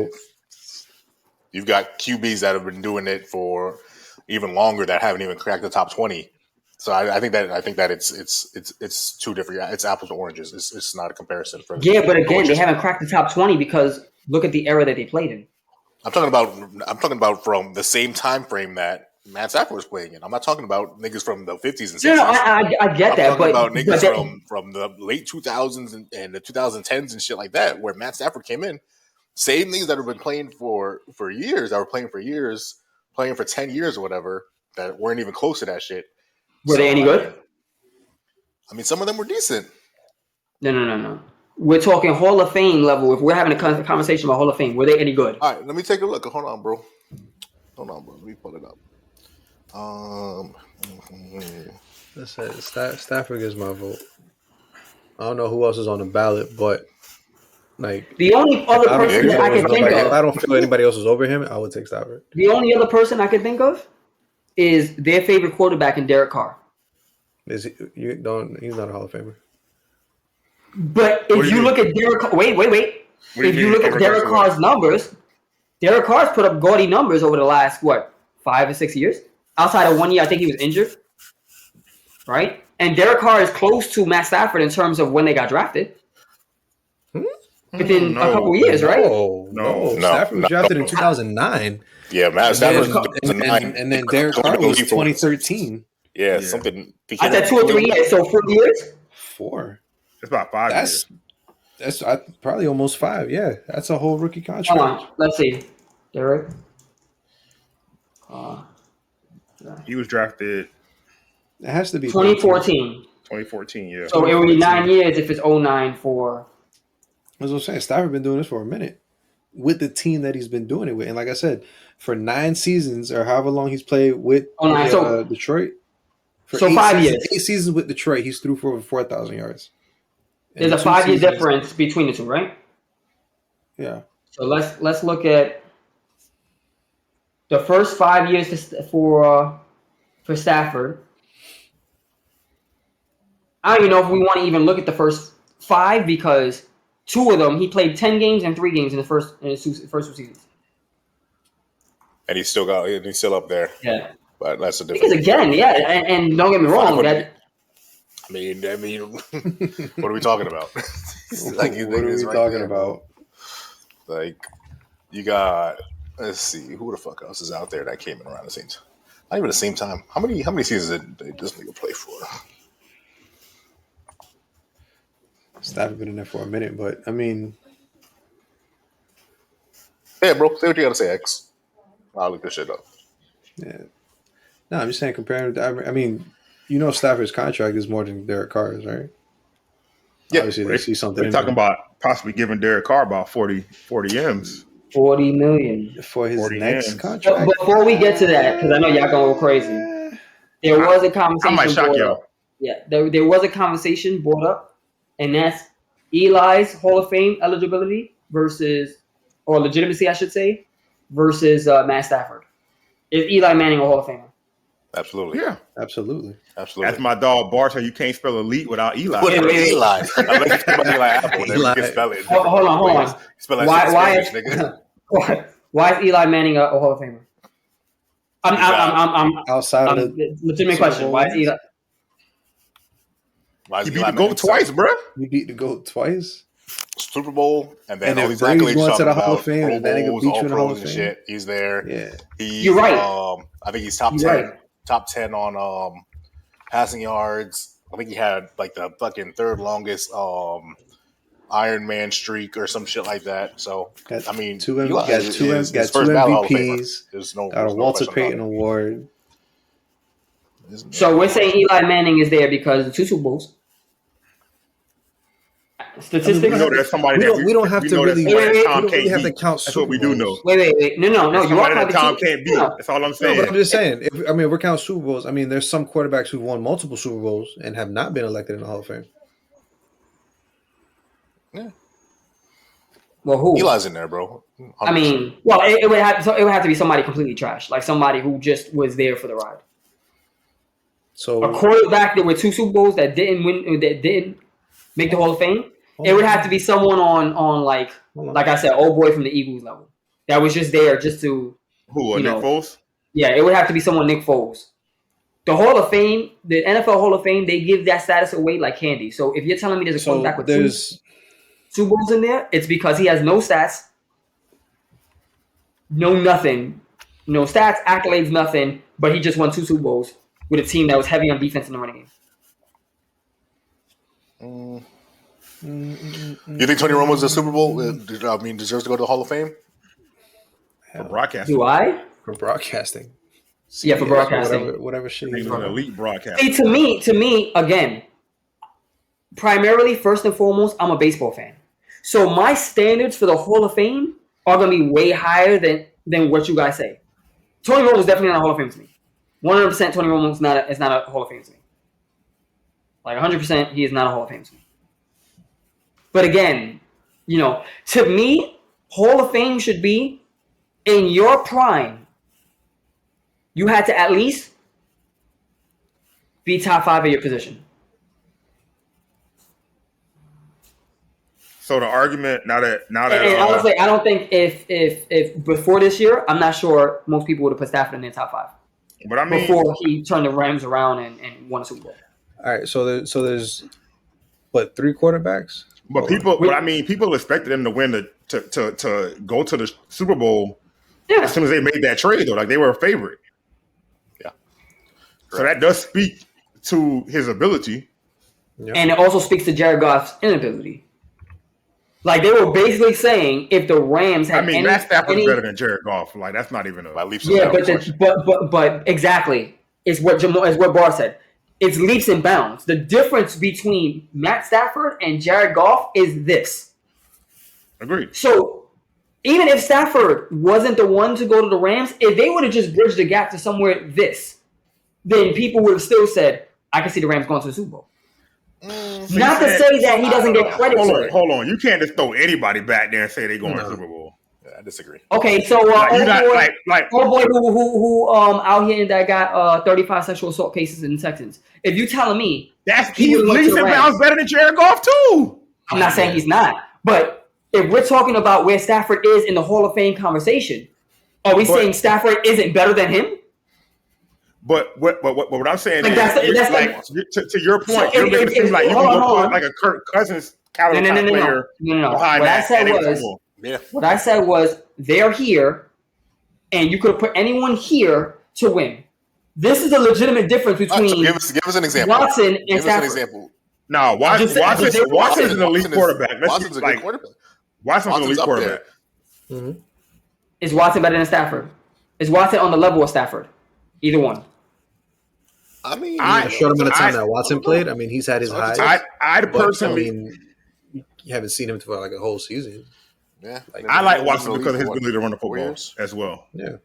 E: you've got QBs that have been doing it for even longer that haven't even cracked the top 20. So I think that it's two different. It's apples to oranges. It's not a comparison.
C: But again, they haven't cracked the top 20 because look at the era that they played in.
E: I'm talking about from the same time frame that Matt Stafford was playing in. I'm not talking about niggas from the 50s and 60s.
C: No, I get that.
E: I'm talking about niggas from the late 2000s and the 2010s and shit like that, where Matt Stafford came in. Same niggas that have been playing for years, playing for 10 years or whatever, that weren't even close to that shit.
C: Were they any good?
E: I mean, some of them were decent.
C: No. We're talking Hall of Fame level. If we're having a conversation about Hall of Fame, were they any good?
E: All right, let me take a look. Hold on, bro. Let me pull it up.
B: Stafford gets my vote. I don't know who else is on the ballot, but like
C: the only other person that I can think of,
B: if I don't feel anybody else is over him, I would take Stafford.
C: The only other person I can think of is their favorite quarterback in Derek Carr.
B: Is he? He's not a Hall of Famer.
C: But if you look at Derek Carr, wait. If you look at Derek Carr's numbers, Derek Carr's put up gaudy numbers over the last 5 or 6 years. Outside of 1 year, I think he was injured, right? And Derek Carr is close to Matt Stafford in terms of when they got drafted. Within a couple of years, right?
B: No. Stafford was drafted in 2009.
E: Yeah, Matt Stafford was 2009.
B: And then Derek Carr was 2013.
E: Yeah, something.
C: I said 2 or 3 years, so 4 years?
B: 4.
D: It's about 5 years.
B: That's probably almost 5. Yeah, that's a whole rookie contract.
C: Hold on, let's see. Derek.
D: He was drafted.
B: It has to be
C: 2014.
D: 2014, yeah.
C: So it would be 9 years if it's 09 for.
B: That's what I'm saying. Stafford been doing this for a minute with the team that he's been doing it with, and like I said, for 9 seasons or however long he's played with Detroit. For
C: 5 years.
B: 8 seasons with Detroit, he's threw for over 4,000 yards.
C: There's a 5-year difference between the two, right?
B: Yeah.
C: So let's look at the first 5 years for Stafford. I don't even know if we want to even look at the first 5 because 2 of them he played 10 games and 3 games in his first 2 seasons.
E: And he's still up there.
C: Yeah.
E: But that's a different.
C: Because again, and don't get me wrong,
E: I mean, what are we talking about?
B: Like, what are we talking about?
E: Like, you got. Let's see, who the fuck else is out there that came in around the same time? Not even the same time. How many seasons did this nigga play for?
B: Stafford been in there for a minute, but I mean,
E: yeah, bro. Say what you gotta say, X. I'll look this shit up.
B: Yeah. No, I'm just saying comparing. I mean, Stafford's contract is more than Derek Carr's, right?
E: Yeah,
B: obviously they see something.
D: They're talking about possibly giving Derek Carr about 40 M's.
C: 40 million
B: for his next contract.
C: But before we get to that, because I know y'all gonna go crazy, there was a conversation.
D: I might shock y'all.
C: Yeah, there was a conversation brought up, and that's Eli's Hall of Fame eligibility or legitimacy, I should say, versus Matt Stafford. Is Eli Manning a Hall of Famer?
E: Absolutely.
B: Yeah. Absolutely.
D: That's my dog, Barter. You can't spell elite without Eli.
E: Eli. I bet you Eli Apple. You can spell it.
C: Hold on.
E: Spell it
C: why is Eli Manning a Hall of Famer? I'm
B: outside of the
C: legitimate question. Why is Eli?
D: You beat the GOAT twice, bro.
B: You beat the GOAT twice.
E: Super Bowl, and then all
B: these
E: accolades
B: going to the Hall
E: about
B: of Fame, and then he beat you in the Hall of Fame.
E: Shit. He's there.
B: Yeah,
E: you're
C: right.
E: I think he's top 10. Right. Top 10 on passing yards. I think he had like the fucking third longest Iron Man streak or some shit like that. So
B: got
E: I mean,
B: two MVPs.
E: There's
B: got a Walter Payton Award.
C: So we're saying Eli Manning is there because of 2 Super Bowls. Statistics.
D: We know there's somebody
B: we don't have to really.
D: We
B: don't really have to count.
D: That's what we do know.
C: Wait. No. You are
D: that Tom can't beat. That's all I'm saying.
B: No, but I'm just saying. If we're counting Super Bowls, I mean, there's some quarterbacks who've won multiple Super Bowls and have not been elected in the Hall of Fame.
E: Yeah.
C: Well, who?
E: Eli's in there, bro. 100%.
C: I mean, well, it would have to be somebody completely trash, like somebody who just was there for the ride.
B: So
C: a quarterback that with 2 Super Bowls that didn't win, that didn't make the Hall of Fame. It would have to be someone on like I said, old boy from the Eagles level that was just there just to
D: Nick Foles.
C: Yeah, it would have to be someone Nick Foles. The Hall of Fame, the NFL Hall of Fame, they give that status away like candy. So if you're telling me there's a quarterback with 2 Super Bowls in there, it's because he has no stats, no nothing, no stats, accolades, nothing, but he just won 2 Super Bowls with a team that was heavy on defense in the running game.
E: You think Tony Romo's a Super Bowl? Deserves to go to the Hall of Fame?
D: For broadcasting.
C: Do I?
B: For broadcasting.
C: Yeah, for broadcasting.
B: Whatever shit
D: he's an elite broadcaster.
C: See, to me, again, primarily, first and foremost, I'm a baseball fan. So my standards for the Hall of Fame are going to be way higher than what you guys say. Tony Romo is definitely not a Hall of Fame to me. 100% Tony Romo is not a Hall of Fame to me. Like 100%, he is not a Hall of Fame to me. But again, to me, Hall of Fame should be in your prime. You had to at least be top 5 of your position.
D: So the argument now that
C: and honestly, I don't think if before this year, I'm not sure most people would have put Stafford in their top 5.
D: But I mean,
C: before he turned the Rams around and won a Super Bowl.
B: All right, so there's 3 quarterbacks.
D: But people expected them to win to go to the Super Bowl as soon as they made that trade, though. Like they were a favorite.
E: Yeah.
D: So that does speak to his ability.
C: Yep. And it also speaks to Jared Goff's inability. Like they were basically saying if the Rams had
D: Matt Stafford's better than Jared Goff. Like that's not even a
E: leaps.
C: Yeah, but exactly. It's what Bar said. It's leaps and bounds. The difference between Matt Stafford and Jared Goff is this.
D: Agreed.
C: So even if Stafford wasn't the one to go to the Rams, if they would have just bridged the gap to somewhere then people would have still said, I can see the Rams going to the Super Bowl. Not to say that he doesn't get credit for it.
D: Hold on. You can't just throw anybody back there and say they're going to the Super Bowl.
E: Yeah, I disagree.
C: Okay, so old boy who out here that got 35 sexual assault cases in the Texans. If you telling me
D: he's leaps and bounds better than Jared Goff too.
C: I'm not saying he's not, but if we're talking about where Stafford is in the Hall of Fame conversation, are we saying Stafford isn't better than him?
D: But what I'm saying
C: like
D: is, like to your point, you're making it seem like you can go put like a Kirk Cousins caliber player behind
C: what
D: that.
C: What I said was they're here, and you could have put anyone here to win. This is a legitimate difference between.
E: So give us an example.
C: Watson and
E: give
C: Stafford.
E: us an example.
D: No, Watson's an elite quarterback.
E: Watson's a good quarterback.
D: Watson's an elite quarterback.
C: Mm-hmm. Is Watson better than Stafford? Is Watson on the level of Stafford? Either one.
B: I mean, a short amount of time that Watson played. I mean, he's had his highs.
D: I'd personally,
B: you haven't seen him for like a whole season.
E: Yeah,
D: I like Watson because of his ability to run the football as well.
B: Yeah.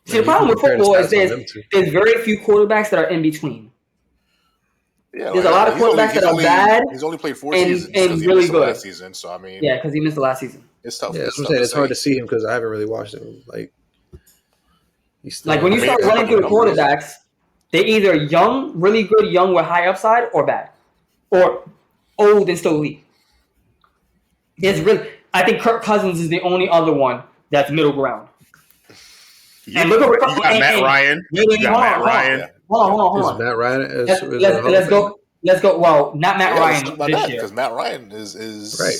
C: See, the problem with football is there's very few quarterbacks that are in between.
E: Yeah,
C: there's a lot of quarterbacks that are bad.
E: He's only played 4 seasons
C: and really good
E: last season. So I mean,
C: yeah, because he missed the last season.
E: It's tough.
B: Yeah, it's hard to see him because I haven't really watched him. Like
C: when you start running through the quarterbacks, they're either young, really good, young with high upside, or bad, or old and still elite. I think Kirk Cousins is the only other one that's middle ground.
D: Yeah, and look at Matt Ryan.
C: Hold on.
B: Matt Ryan
C: let's go. Well, not Matt Ryan this year
E: because Matt Ryan is
B: right.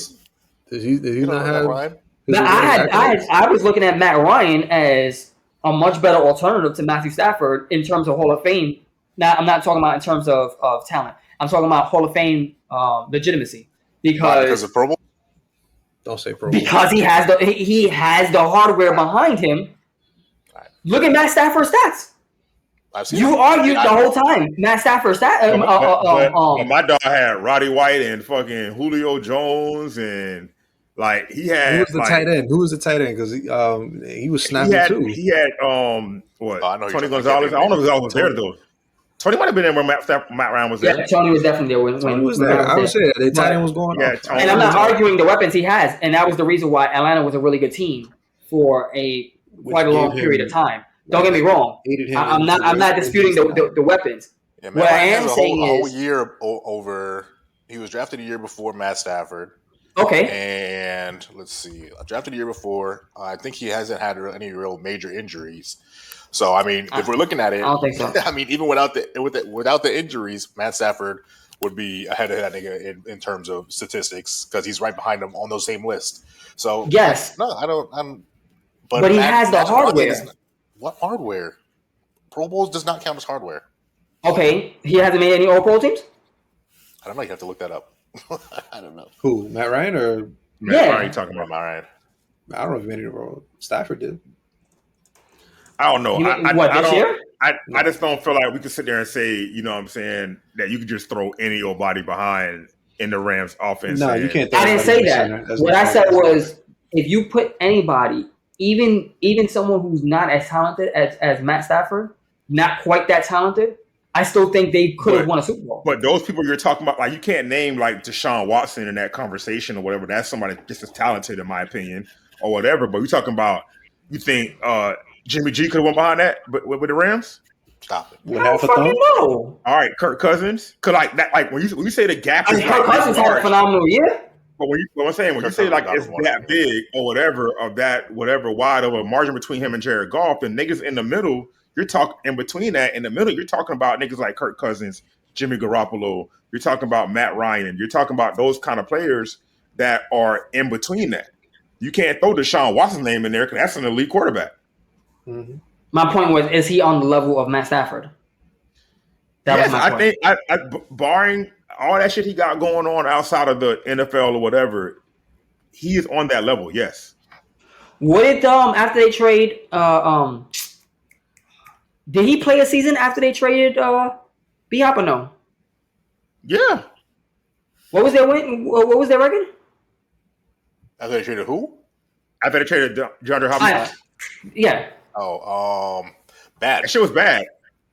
B: Does he not have? Ryan?
C: I was looking at Matt Ryan as a much better alternative to Matthew Stafford in terms of Hall of Fame. Now, I'm not talking about in terms of talent. I'm talking about Hall of Fame legitimacy because
E: of Pro Bowl.
B: Don't say Pro Bowl.
C: Because he has the hardware behind him. Right. Look at Matt Stafford's stats. You argued the whole time. Matt Stafford's stats.
D: My dog had Roddy White and fucking Julio Jones and. Like he had.
B: Who was the tight end? Who was the tight end? Because he was snapping too.
D: He had Tony Gonzalez. I don't know if Gonzalez was there though. Tony might have been there when Matt Ryan was there.
C: Yeah, Tony was definitely there when
B: he was there. I would say that the tight end was going off.
C: And I'm not arguing the weapons he has, and that was the reason why Atlanta was a really good team for quite a long period of time. Don't get me wrong. I'm not disputing the weapons.
E: Yeah, what I am saying is a whole year over. He was drafted a year before Matt Stafford.
C: Okay.
E: And let's see. Drafted the year before. I think he hasn't had any real major injuries. So I mean, if we're looking at it,
C: I don't think so.
E: I mean, even without the injuries, Matt Stafford would be ahead of that nigga in terms of statistics because he's right behind him on those same list. So
C: yes,
E: no, I don't.
C: But he has the hardware.
E: What hardware? Pro Bowls does not count as hardware.
C: Okay, he hasn't made any All Pro teams.
E: I don't know. You have to look that up. I don't know.
B: Who, Matt Ryan or
D: Matt Ryan? You talking about Matt Ryan?
B: I don't know if he made it wrong. Stafford did.
D: I don't know.
C: Year?
D: I just don't feel like we could sit there and say, you know what I'm saying, that you could just throw any old body behind in the Rams offense.
B: No, you can't.
C: I didn't say that. What I said was if you put anybody, even someone who's not as talented as Matt Stafford, not quite that talented, I still think they could have won a Super Bowl.
D: But those people you're talking about, like you can't name like Deshaun Watson in that conversation or whatever. That's somebody just as talented, in my opinion, or whatever. But we're talking about, you think Jimmy G could have went behind that with the Rams?
E: Stop it.
C: No, fucking no.
D: All right, Kirk Cousins. Cause like that, like when you say the gap,
C: I mean, Kirk Cousins had a phenomenal year.
D: But when you say like it's that big or whatever of that whatever wide of a margin between him and Jared Goff, and niggas in the middle. You're talking in between that, in the middle, you're talking about niggas like Kirk Cousins, Jimmy Garoppolo. You're talking about Matt Ryan. You're talking about those kind of players that are in between that. You can't throw Deshaun Watson's name in there because that's an elite quarterback.
B: Mm-hmm.
C: My point was, is he on the level of Matt Stafford?
D: Yes, I think, barring all that shit he got going on outside of the NFL or whatever, he is on that level, yes.
C: Would it, after they trade, did he play a season after they traded B-Hop or no?
D: Yeah.
C: What was their win? What was their record?
E: After they traded who?
D: After they traded DeAndre Hopkins.
C: Yeah.
E: Oh, bad.
D: That shit was bad.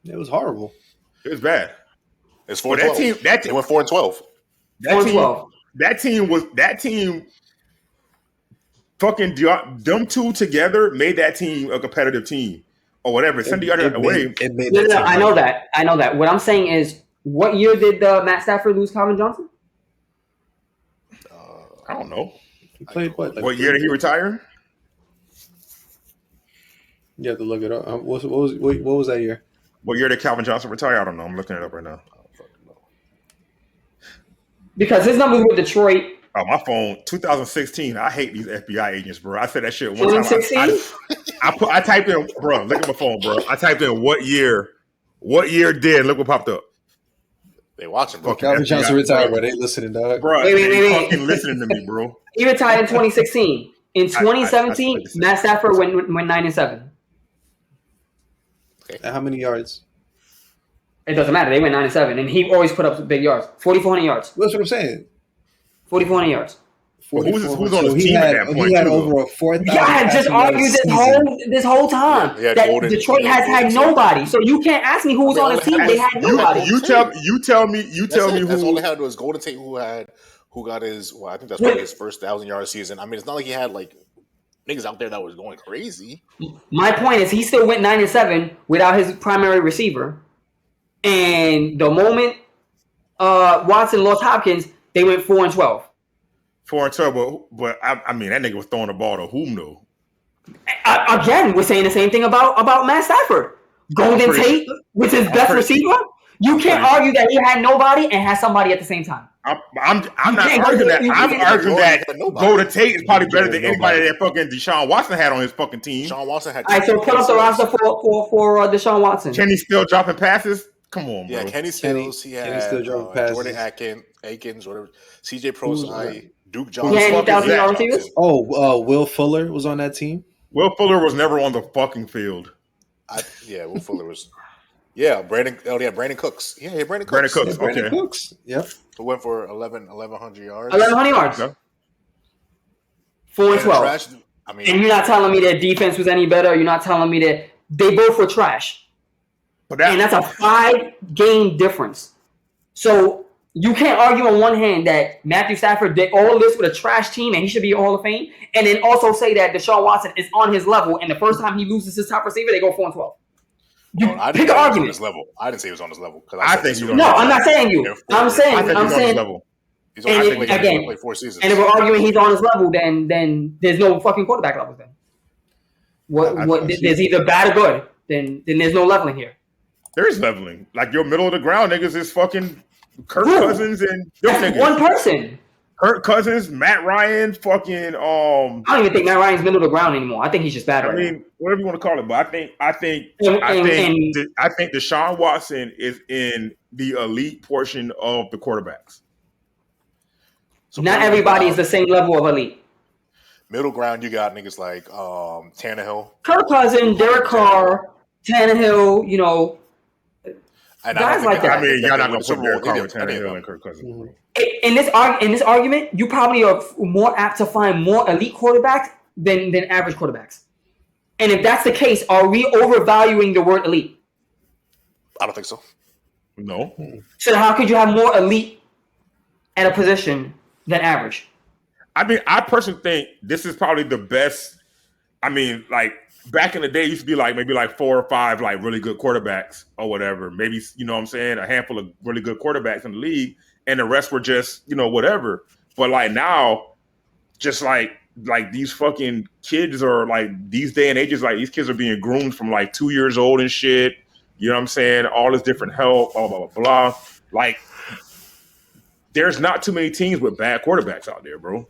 B: It was horrible.
D: It was bad.
E: It's 4-12. That team went 4-12.
D: That team. Fucking them two together made that team a competitive team. Or whatever. Send the other way.
C: I know that. What I'm saying is, what year did Matt Stafford lose Calvin Johnson?
D: I don't know.
B: He played what?
D: What year did he retire?
B: You have to look it up. What was that year?
D: What year did Calvin Johnson retire? I don't know. I'm looking it up right now.
C: Because his numbers with Detroit.
D: Oh, my phone, 2016. I hate these FBI agents, bro. I said that shit one
C: 2016?
D: time. I typed in, bro. Look at my phone, bro. I typed in what year did. Look what popped up.
E: They watching, bro.
B: Calvin Johnson retired, bro. They listening, dog.
D: Bro, they fucking listening to me, bro.
C: He retired in 2016. In 2017, Matt Stafford went 9-7.
B: And how many yards?
C: It doesn't matter. They went 9-7, and he always put up big yards. 4,400 yards.
B: That's what I'm saying.
C: 4,400 yards.
D: Who's on his team at that point?
B: He had over 4,000.
C: Yeah, I just argued this whole time that Detroit has had nobody. So you can't ask me who was on his team. They had nobody.
D: You tell me who.
E: That's all they had was Golden Tate, who got his. Well, I think that's probably his first 1,000-yard season. I mean, it's not like he had like niggas out there that was going crazy.
C: My point is, he still went 9-7 without his primary receiver, and the moment Watson lost Hopkins, they went 4-12.
D: 4-12, but I mean that nigga was throwing the ball to whom though?
C: Again, we're saying the same thing about Matt Stafford. Golden Tate was his best receiver. You can't argue that he had nobody and had somebody at the same time.
D: I'm not arguing that. I'm arguing that Golden Tate is probably better than anybody that fucking Deshaun Watson had on his fucking team.
E: Deshaun Watson had.
C: All right, so put up the roster for Deshaun Watson.
D: Kenny still dropping passes? Come on, bro.
E: Yeah, Kenny Stills. He had
B: still dropping passes.
E: Jordan Akins, whatever. CJ Prosai, Duke Johnson.
C: Yeah, 8,000 receivers.
B: Will Fuller was on that team.
D: Will Fuller was never on the fucking field.
E: Will Fuller was. Yeah, Brandon Cooks. Yeah, Brandon Cooks.
B: Brandon Cooks. Yep.
E: Who went for 1,100 yards.
C: 1,100 yards.
D: Yeah.
C: 4-12.
E: I mean,
C: and you're not telling me their defense was any better. You're not telling me that they both were trash. And that's a 5-game difference. So you can't argue on one hand that Matthew Stafford did all this with a trash team and he should be Hall of Fame, and then also say that Deshaun Watson is on his level, and the first time he loses his top receiver, they go 4-12.
E: I didn't say he was on his level. I didn't say he was on his level.
C: I think he's on his level. No, I'm not saying you. I'm saying.
E: He's on again, play 4 seasons.
C: And if we're arguing he's on his level, then there's no fucking quarterback level then. What there's either bad or good. Then there's no leveling here.
D: There is leveling. Like your middle of the ground niggas is fucking Kirk Cousins and
C: that's one person.
D: Kirk Cousins, Matt Ryan, fucking
C: I don't even think Matt Ryan's middle of the ground anymore. I think he's just bad.
D: I mean, whatever you want to call it, but I think Deshaun Watson is in the elite portion of the quarterbacks.
C: So not everybody is the same level of elite.
E: Middle ground, you got niggas like Tannehill,
C: Kirk Cousins, Derek Carr, Tannehill. You know, guys like that.
D: I mean, y'all not gonna put Derek Carr with Tannehill and Kirk Cousins. Mm-hmm.
C: In this argument, you probably are more apt to find more elite quarterbacks than average quarterbacks. And if that's the case, are we overvaluing the word elite?
E: I don't think so.
D: No.
C: So how could you have more elite at a position than average?
D: I mean, I personally think this is probably the best. I mean, like back in the day, it used to be like maybe like 4 or 5 like really good quarterbacks or whatever. Maybe, you know what I'm saying, a handful of really good quarterbacks in the league. And the rest were just, you know, whatever. But like now, just like these fucking kids are like these day and ages, like these kids are being groomed from like 2 years old and shit. You know what I'm saying? All this different help, blah, blah, blah, blah. Like, there's not too many teams with bad quarterbacks out there, bro.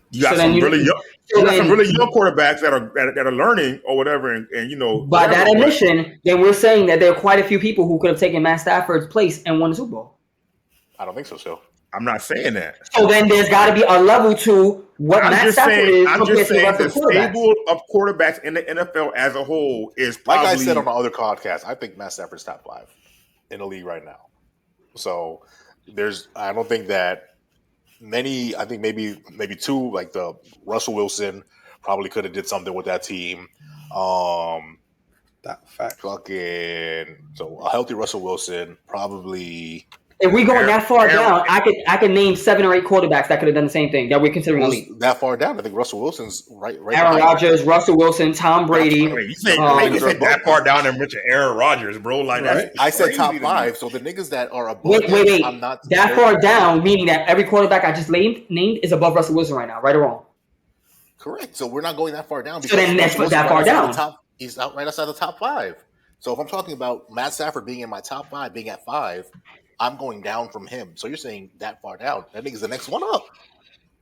D: You got some really young quarterbacks that are learning or whatever, and you know.
C: By that admission, then we're saying that there are quite a few people who could have taken Matt Stafford's place and won the Super Bowl.
E: I don't think so.
D: I'm not saying that.
C: So then there's got to be a level to what Matt Stafford is.
D: I'm just saying the stable of quarterbacks in the NFL as a whole is probably.
E: Like I said on the other podcast, I think Matt Stafford's top 5 in the league right now. So I don't think that many. I think maybe 2, like the Russell Wilson probably could have did something with that team.
B: That fact.
E: So a healthy Russell Wilson probably.
C: If we go that far down, I could name 7 or 8 quarterbacks that could have done the same thing that we're considering elite.
E: That far down, I think Russell Wilson's right.
C: Aaron Rodgers, Russell Wilson, Tom Brady.
D: You say that far down and mention Aaron Rodgers, bro. Like
E: right? I said top 5, so the niggas that are above.
C: Wait.
E: I'm not
C: that far down, meaning that every quarterback I just named is above Russell Wilson right now, right or wrong?
E: Correct. So we're not going that far down.
C: So then that's that far down.
E: He's out right outside the top 5. So if I'm talking about Matt Stafford being in my top 5, being at 5, I'm going down from him. So you're saying that far down? That nigga's the next one up.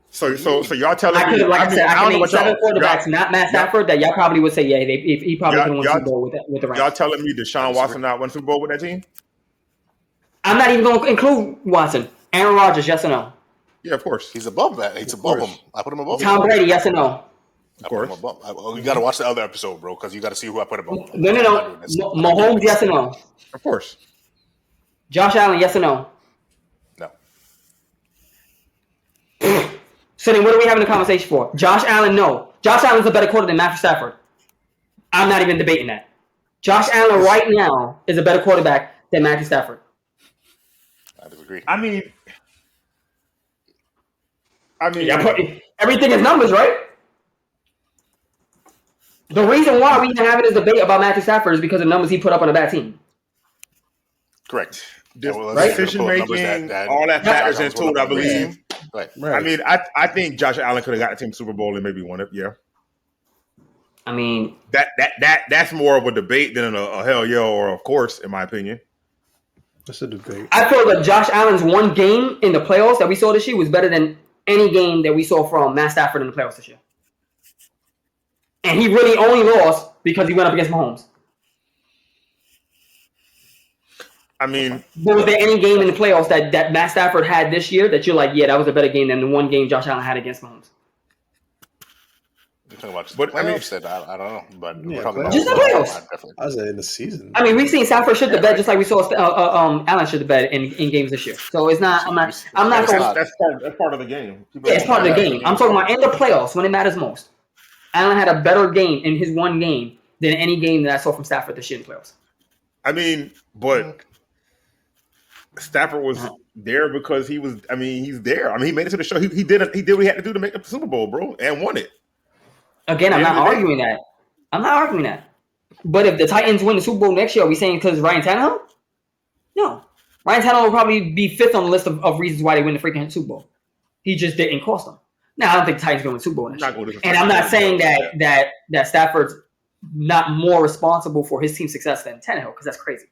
D: So y'all telling me?
C: Like I said, I can name 7 quarterbacks, not Matt Stafford, that y'all probably would say, yeah, he probably could have won Super Bowl with the Rams.
D: Y'all telling me Deshaun Watson not won Super Bowl with that team?
C: I'm not even going to include Watson. Aaron Rodgers, yes or no?
D: Yeah, of course.
E: He's above that. He's above him. I put him above
C: Tom Brady, yes or no?
D: Of course.
E: You got to watch the other episode, bro, because you got to see who I put above.
C: No. Mahomes, yes or no?
D: Of course.
C: Josh Allen, yes or no?
E: No.
C: So then what are we having a conversation for? Josh Allen, no. Josh Allen's a better quarterback than Matthew Stafford. I'm not even debating that. Josh Allen right now is a better quarterback than Matthew Stafford.
E: I disagree.
D: I mean,
C: everything is numbers, right? The reason why we even having this debate about Matthew Stafford is because of numbers he put up on a bad team.
E: Correct.
D: Decision making, all that factors into it, I believe. Right. I mean, I think Josh Allen could have got the team Super Bowl and maybe won it. Yeah.
C: I mean,
D: that's more of a debate than a hell yeah or of course, in my opinion.
B: That's a debate.
C: I feel that Josh Allen's one game in the playoffs that we saw this year was better than any game that we saw from Matt Stafford in the playoffs this year. And he really only lost because he went up against Mahomes.
D: I mean,
C: was there any game in the playoffs that Matt Stafford had this year that you're like, yeah, that was a better game than the one game Josh Allen had against Mahomes?
E: You're talking about just the playoffs? I don't know, but we're talking about
C: just the playoffs.
B: I was in the season.
C: I mean, we've seen Stafford shit the bed just like we saw Allen shit the bed in games this year. So it's not. I'm not.
D: That's part of the game.
C: Yeah, it's part of the game. I'm talking about in the playoffs when it matters most. Allen had a better game in his one game than any game that I saw from Stafford this year in the playoffs.
D: I mean, but Stafford was there because he was. I mean, he's there. I mean, he made it to the show. He did what he had to do to make the Super Bowl, bro, and won it.
C: Again, I'm not arguing that. I'm not arguing that. But if the Titans win the Super Bowl next year, are we saying because Ryan Tannehill? No. Ryan Tannehill will probably be 5th on the list of reasons why they win the freaking Super Bowl. He just didn't cost them. Now, I don't think the Titans going to win the Super Bowl next year. And I'm not saying that Stafford's not more responsible for his team's success than Tannehill, because that's crazy.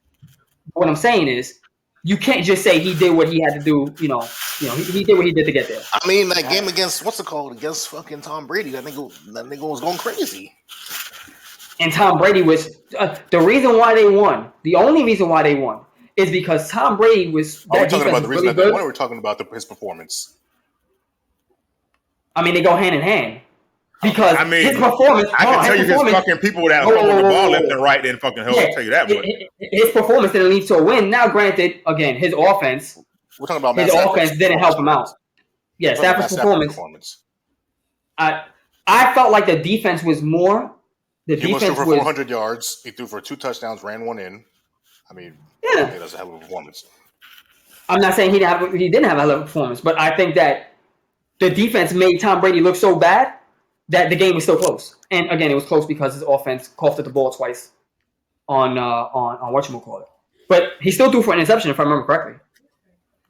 C: What I'm saying is, you can't just say he did what he had to do. He did what he did to get there.
E: I mean, that game against against fucking Tom Brady. That nigga was going crazy.
C: And Tom Brady was the reason why they won. The only reason why they won is because Tom Brady was.
E: Are we talking about the reason that they won, or we're talking about his performance?
C: I mean, they go hand in hand. Because his performance,
D: I can tell you his fucking people that fumble the ball left and right didn't fucking help. I'll tell you that. But
C: his performance didn't lead to a win. Now, granted, again, his offense.
E: We're talking about
C: his offense didn't help him out. Yeah, Stafford's performance. I felt like the defense was more.
E: He threw for 400 yards. He threw for 2 touchdowns, ran 1 in. I mean, that's a hell of a performance.
C: I'm not saying he didn't have a hell of a performance, but I think that the defense made Tom Brady look so bad that the game was still close. And again, it was close because his offense coughed at the ball twice on whatchamacallit. But he still threw for an interception, if I remember correctly.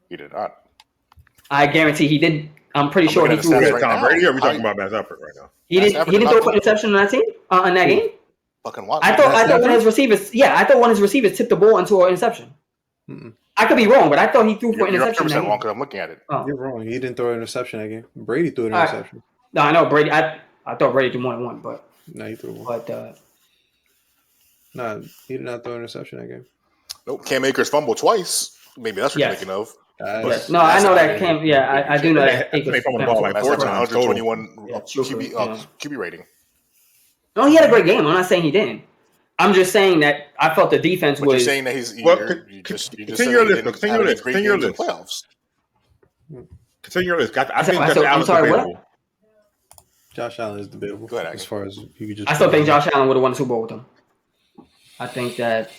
E: He did not.
C: I guarantee he did. I'm pretty sure he threw
D: for Tom Brady, or are we talking about Matt Stafford right now?
C: He didn't throw for an interception on that team in that game.
E: Fucking what?
C: I thought one of his receivers. Yeah, I thought one of his receivers tipped the ball into an interception. Mm-mm. I could be wrong, but I thought he threw for an interception.
E: You're 100% wrong because I'm looking at it.
B: Oh. You're wrong. He didn't throw an interception that game. Brady threw an interception.
C: No, I know Brady. I thought Brady threw more than one, but
B: no, he threw one.
C: But
B: he did not throw an interception that game.
E: Nope. Cam Akers fumbled twice. Maybe that's what you're thinking of.
C: No, I know that Cam. Yeah, I do know that.
D: They fumbled the ball like 4 times.
E: 121 QB rating.
C: No, he had a great game. I'm not saying he didn't. I'm just saying that I felt the defense was.
E: You're saying that he's.
D: Continue your list. Continue your list. Continue your list. I think Josh Allen's debatable.
B: Josh Allen is debatable.
E: Go ahead,
B: as far as you could just.
C: I still think Josh Allen would have won the Super Bowl with him. I think that.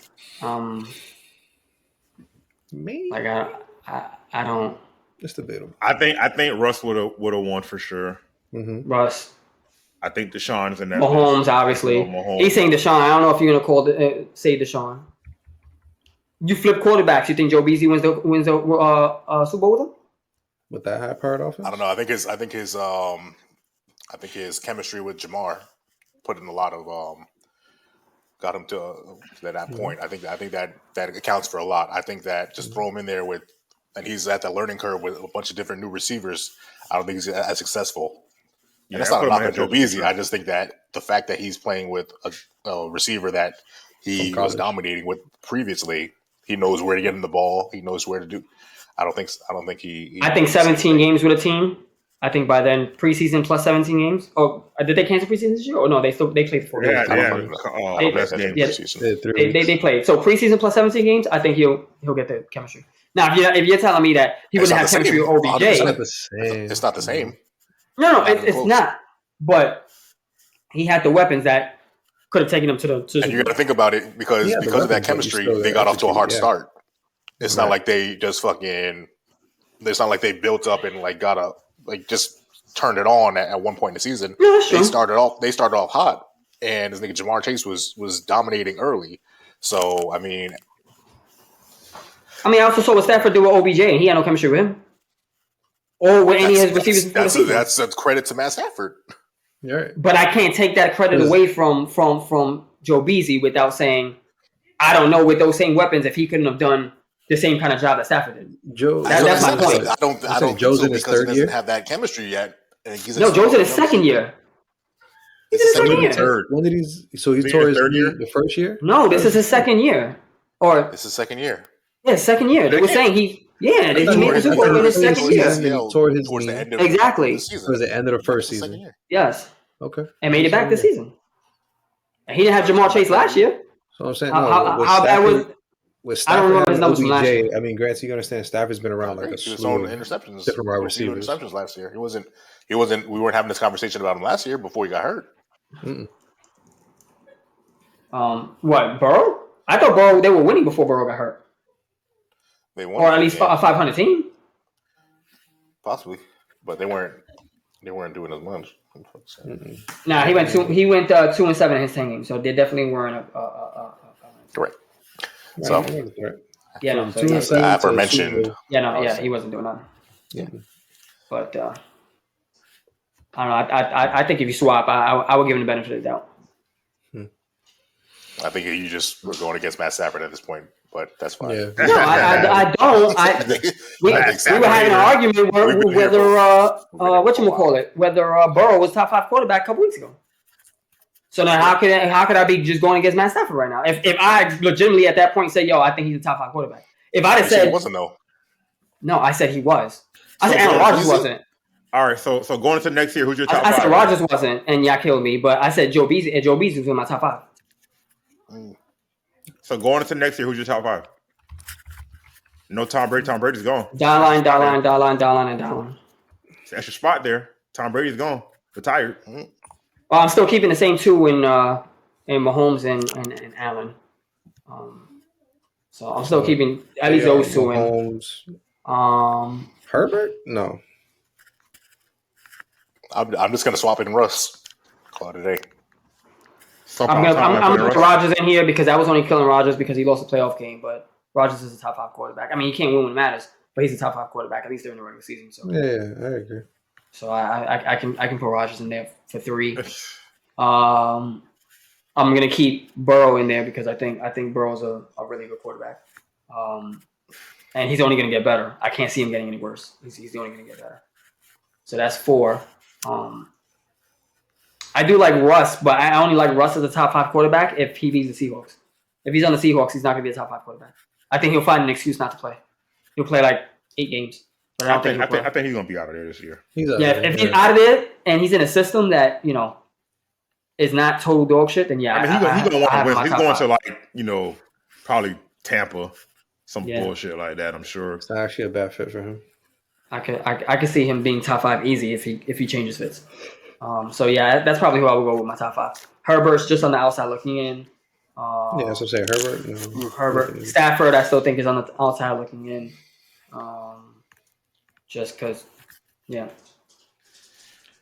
B: Me?
C: Like I don't.
B: It's debatable.
D: I think Russ would have won for sure.
C: Mm-hmm. Russ.
D: I think Deshaun's in that.
C: Mahomes,
D: list.
C: obviously.
D: Mahomes.
C: He's saying Deshaun. I don't know if you're gonna say Deshaun. You flip quarterbacks. You think Joe Beasley wins the Super Bowl with him?
B: With that high powered offense?
E: I don't know. I think his I think his chemistry with Jamar put in a lot of got him to that point. I think that accounts for a lot. I think that just throw him in there with, and he's at that learning curve with a bunch of different new receivers. I don't think he's as successful. And that's not a knock on Joe Beasley. I just think that the fact that he's playing with a receiver that he was dominating with previously, he knows where to get him the ball. He knows where to do. I don't think he
F: I think 17 games with a team. I think by then preseason plus 17 games. Oh, did they cancel preseason this year? Oh no, they played 4 games. They played. So preseason plus 17 games. I think he'll get the chemistry. Now, if you're telling me that he wouldn't have chemistry with OBJ,
E: it's not the same.
F: No, it's not. But he had the weapons that could have taken him to the.
E: And you got to think about it because of that chemistry, they got off to a hard start. It's not like they just fucking. It's not like they built up and like got a. Like just turned it on at one point in the season. Yeah, they started off hot, and this nigga Jamar Chase was dominating early. So I mean, I
F: also saw what Stafford do with OBJ, and he had no chemistry with him, or with any of his receivers.
E: That's credit to Matt Stafford.
F: Right. But I can't take that credit away from Joe Beasley without saying I don't know with those same weapons if he couldn't have done the same kind of job that Stafford did. That's my point.
E: I don't.
B: Joe's in his third year.
E: Doesn't have that chemistry yet.
F: No, Joe's in his second year. He's in his second year.
B: Third. When did he? So he tore his the first year.
F: No, this is his second year. Or
E: this is second year.
F: Yeah, second year. They were saying he made the Super Bowl in his second year.
B: He tore his
E: towards the end of
F: exactly
B: towards the end of the first season.
F: Yes.
B: Okay.
F: And made it back this season. And he didn't have Jamar Chase last year.
B: So I'm saying
F: how bad was.
B: With Stafford, I don't remember his numbers from last year. I mean, Grant, you understand Stafford's been around like a slew of
E: interceptions.
B: Different wide receivers.
E: Interceptions last year. He wasn't. We weren't having this conversation about him last year before he got hurt.
F: What, Burrow? I thought Burrow, they were winning before Burrow got hurt.
E: They won,
F: or at least a 500 team.
E: Possibly, but they weren't doing as much.
F: Nah, he went 2-7 in his 10 games, so they definitely weren't
E: correct. So,
F: yeah,
E: the aforementioned.
F: He wasn't doing nothing. Yeah, but I don't know. I think if you swap, I would give him the benefit of the doubt.
E: I think you just were going against Matt Stafford at this point, but that's fine.
F: Yeah. No, I don't. We were having an argument whether Burrow was top 5 quarterback a couple weeks ago. So now, how could I be just going against Matt Stafford right now? If I legitimately at that point said, "Yo, I think he's a top 5 quarterback," if I'd have said,
E: he wasn't though.
F: No, I said he was. I said Aaron Rodgers wasn't.
D: All right, so going into next year, who's your top 5?
F: I said Rodgers wasn't, and y'all killed me. But I said Joe Beasley, and Joe Beasley was in my top 5.
D: So going into next year, who's your top 5? No Tom Brady. Tom Brady's gone.
F: Dollar.
D: That's your spot there. Tom Brady's gone. Retired.
F: Well, I'm still keeping the same 2 in Mahomes and Allen. So I'm still keeping at least those 2
B: in. Herbert? No.
E: I'm just gonna swap in Russ. Call it a day.
F: I'm gonna put Rodgers in here because I was only killing Rodgers because he lost a playoff game, but Rodgers is a top 5 quarterback. I mean, he can't win when it matters, but he's a top 5 quarterback at least during the regular season. So
B: yeah, I agree.
F: So I can put Rodgers in there for 3. I'm gonna keep Burrow in there because I think Burrow's a really good quarterback, and he's only gonna get better. I can't see him getting any worse. He's only gonna get better. So that's 4. I do like Russ, but I only like Russ as a top 5 quarterback if he beats the Seahawks. If he's on the Seahawks, he's not gonna be a top 5 quarterback. I think he'll find an excuse not to play. He'll play like 8 games. But I
D: think he's gonna be out of there this year.
F: If he's out of it and he's in a system that is not total dog shit, then yeah.
D: I mean, he's gonna want to win. He's going to like probably Tampa, some bullshit like that. I'm sure
B: it's not actually a bad fit for him.
F: I could see him being top 5 easy if he changes fits. So yeah, that's probably who I would go with my top 5. Herbert's just on the outside looking in.
B: That's what I'm saying.
F: Herbert, Stafford, I still think is on the outside looking in. Just because, yeah.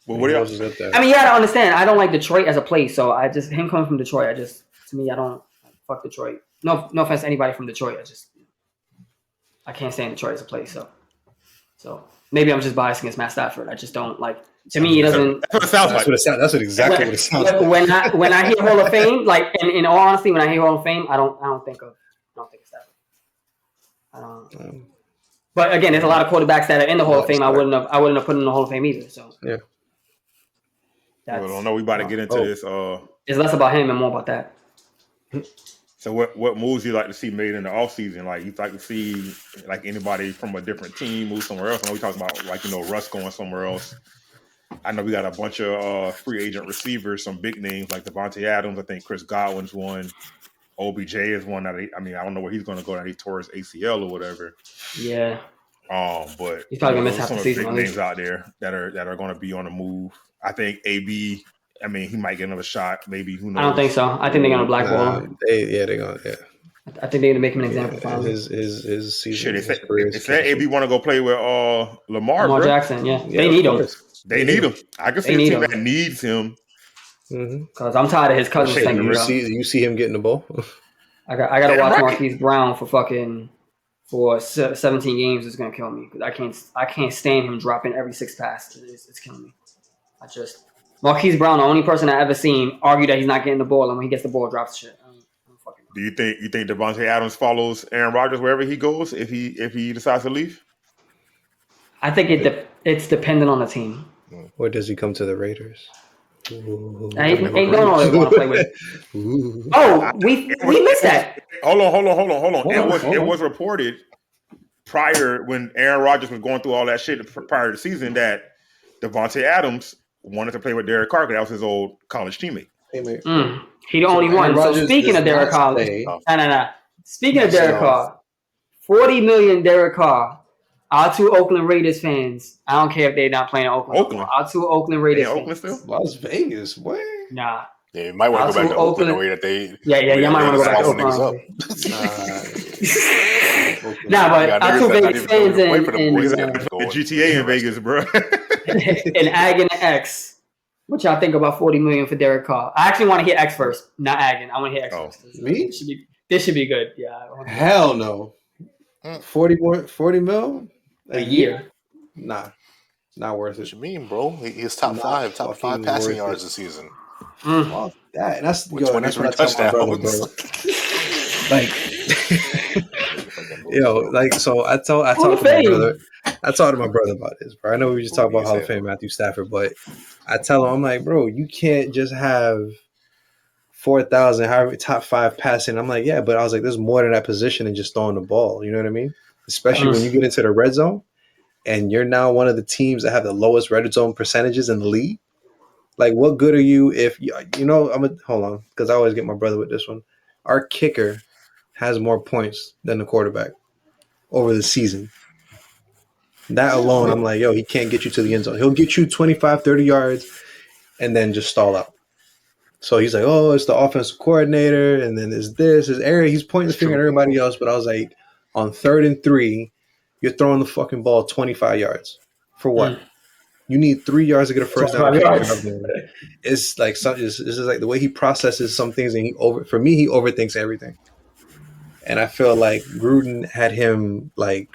D: Well, what else is up there?
F: I mean, you gotta understand. I don't like Detroit as a place, so him coming from Detroit. To me, I don't fuck Detroit. No offense to anybody from Detroit. I can't stand Detroit as a place. So maybe I'm just biased against Matt Stafford. I just don't like To me, it doesn't.
D: That's what it sounds like.
B: That's exactly what it sounds like.
F: When I hear Hall of Fame, like in all honesty, when I hear Hall of Fame, I don't think of Stafford. But again, there's a lot of quarterbacks that are in the Hall of Fame. I wouldn't have put in the Hall of Fame either. So
B: yeah.
D: I don't know. We about to get into this.
F: It's less about him and more about that.
D: So what moves you like to see made in the offseason? Like you like to see like anybody from a different team move somewhere else? I know we talking about like Russ going somewhere else. I know we got a bunch of free agent receivers, some big names like Devontae Adams. I think Chris Godwin's one. OBJ is one that I don't know where he's going to go. That he tore his ACL or whatever.
F: Yeah.
D: But
F: he's probably gonna miss half the season.
D: Big names out there that are going to be on the move. I think AB. I mean, he might get another shot. Maybe who knows?
F: I don't think so. I think they're gonna blackball him.
B: They're gonna. Yeah.
F: I think they're gonna make him an example.
B: His season.
D: They said AB want to go play with Lamar
F: Jackson. Yeah, they need him.
D: They need him. I can see a team that needs him.
F: Because I'm tired of his cousins.
B: You see him getting the ball.
F: I got to watch Marquise Brown for 17 games. It's gonna kill me because I can't stand him dropping every 6 passes. It's killing me. Marquise Brown, the only person I ever seen argue that he's not getting the ball, and when he gets the ball, drops shit.
D: Do you think Devontae Adams follows Aaron Rodgers wherever he goes if he decides to leave?
F: I think it's dependent on the team.
B: Or does he come to the Raiders?
F: Ain't going on they want to play with. Oh, we missed that.
D: Hold on. It was reported prior when Aaron Rodgers was going through all that shit prior to the season that Devontae Adams wanted to play with Derek Carr because that was his old college teammate.
F: He the only one. So speaking of Derek Carr, no. Speaking of Derek Carr, $40 million Derek Carr. Our 2 Oakland Raiders fans. I don't care if they're not playing Oakland. Our 2 Oakland Raiders fans.
D: Oakland still?
B: Las Vegas. What?
F: Nah.
E: Yeah, you might want to go back to Oakland the way that they.
F: Yeah, you might want to go back to Oakland. But our 2 Vegas fans and
D: GTA in Vegas, bro.
F: And Ag and X. What y'all think about $40 million for Derek Carr? I actually want to hear X first, not Ag. I want to hear X first.
B: Me?
F: This should be good. Yeah.
B: Hell no. 40 mil
F: a year.
B: Nah, not worth it.
E: What you mean, bro? He's top 5 passing yards this season.
B: Well, that's
E: what I tell my brother, bro.
B: So I talked to my brother about this, bro. I know we just talked about Hall of Fame Matthew Stafford, but I tell him, I'm like, bro, you can't just have 4,000, however, top 5 passing. I'm like, yeah, but I was like, there's more to that position than just throwing the ball. You know what I mean? Especially when you get into the red zone and you're now one of the teams that have the lowest red zone percentages in the league. Like, what good are you if, hold on, because I always get my brother with this one. Our kicker has more points than the quarterback over the season. That alone, I'm like, yo, he can't get you to the end zone. He'll get you 25, 30 yards and then just stall out. So he's like, oh, it's the offensive coordinator, and then there's this, there's Eric. He's pointing the finger at everybody else, but I was like, on 3rd and 3, you're throwing the fucking ball 25 yards. For what? You need 3 yards to get a first down. It's like this is like the way he processes some things, and he overthinks everything. And I feel like Gruden had him like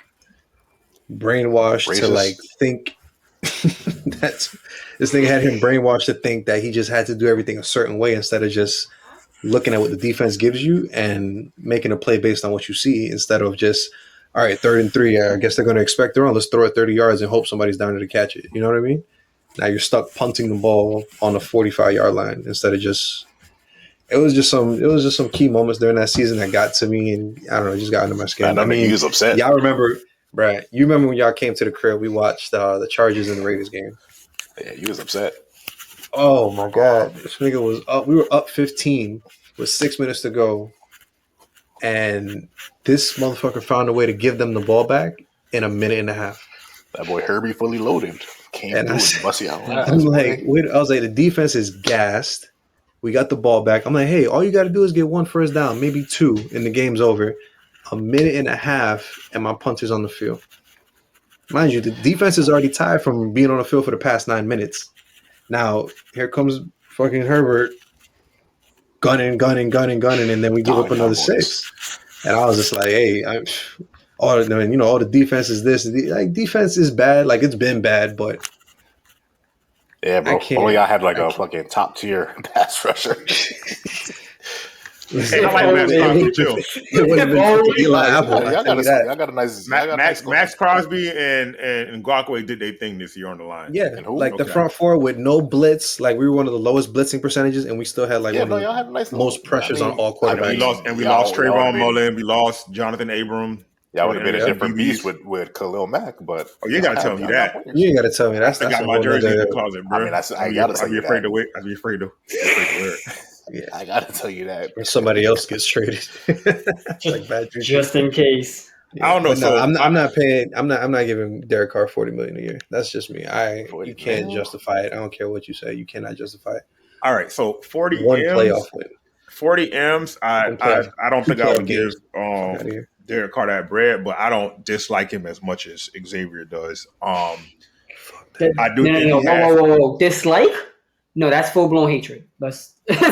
B: brainwashed to like think that's. This thing had him brainwashed to think that he just had to do everything a certain way instead of just looking at what the defense gives you and making a play based on what you see instead of just, all right, 3rd and 3. I guess they're going to expect their own. Let's throw it 30 yards and hope somebody's down there to catch it. You know what I mean? Now you're stuck punting the ball on the 45-yard line instead of just. It was just some key moments during that season that got to me, and I don't know, just got into my skin.
E: I mean, he was upset.
B: Y'all remember, Brad? You remember when y'all came to the crib? We watched the Chargers and the Raiders game.
E: Yeah, he was upset.
B: Oh my God. This nigga was up. We were up 15 with 6 minutes to go. And this motherfucker found a way to give them the ball back in a minute and a half.
E: That boy Herbie fully loaded. Came through and bust you out.
B: I was like, the defense is gassed. We got the ball back. I'm like, hey, all you got to do is get 1 first down, maybe 2, and the game's over. A minute and a half, and my punter's on the field. Mind you, the defense is already tired from being on the field for the past 9 minutes. Now, here comes fucking Herbert gunning, and then we give up another 6. And I was just like, hey, all the defense is this. Like, defense is bad. Like, it's been bad, but
E: Yeah, bro. Only I had like a fucking top tier pass rusher.
D: Hey, I like Max Crosby too.
E: Y'all got a nice
D: Max Crosby and Ngakoue did their thing this year on the line.
B: Yeah, like the front four with no blitz. Like we were one of the lowest blitzing percentages, and we still had like one of the
E: nice
B: most pressures on all quarterbacks.
D: We lost Trayvon Mullen. We lost Jonathan Abram.
E: Y'all would have been a different beast with Khalil Mack, but
D: you gotta tell me that.
B: You ain't gotta tell me that's
D: got my jersey in the closet, bro.
E: I mean, I gotta tell you that.
D: I'd be afraid to wear it.
E: Yeah, I gotta tell you that.
B: Or somebody else gets traded, like bad
F: just in case.
D: Yeah. I don't know.
B: So I'm not paying. I'm not giving Derek Carr $40 million a year. That's just me. You can't justify it. I don't care what you say. You cannot justify it.
D: All right. So 40
B: one
D: M's,
B: playoff win.
D: 40 M's. I don't think I would give Derek Carr that bread, but I don't dislike him as much as Xavier does. I do.
F: No. Dislike? No, that's full blown hatred. That's
D: fine.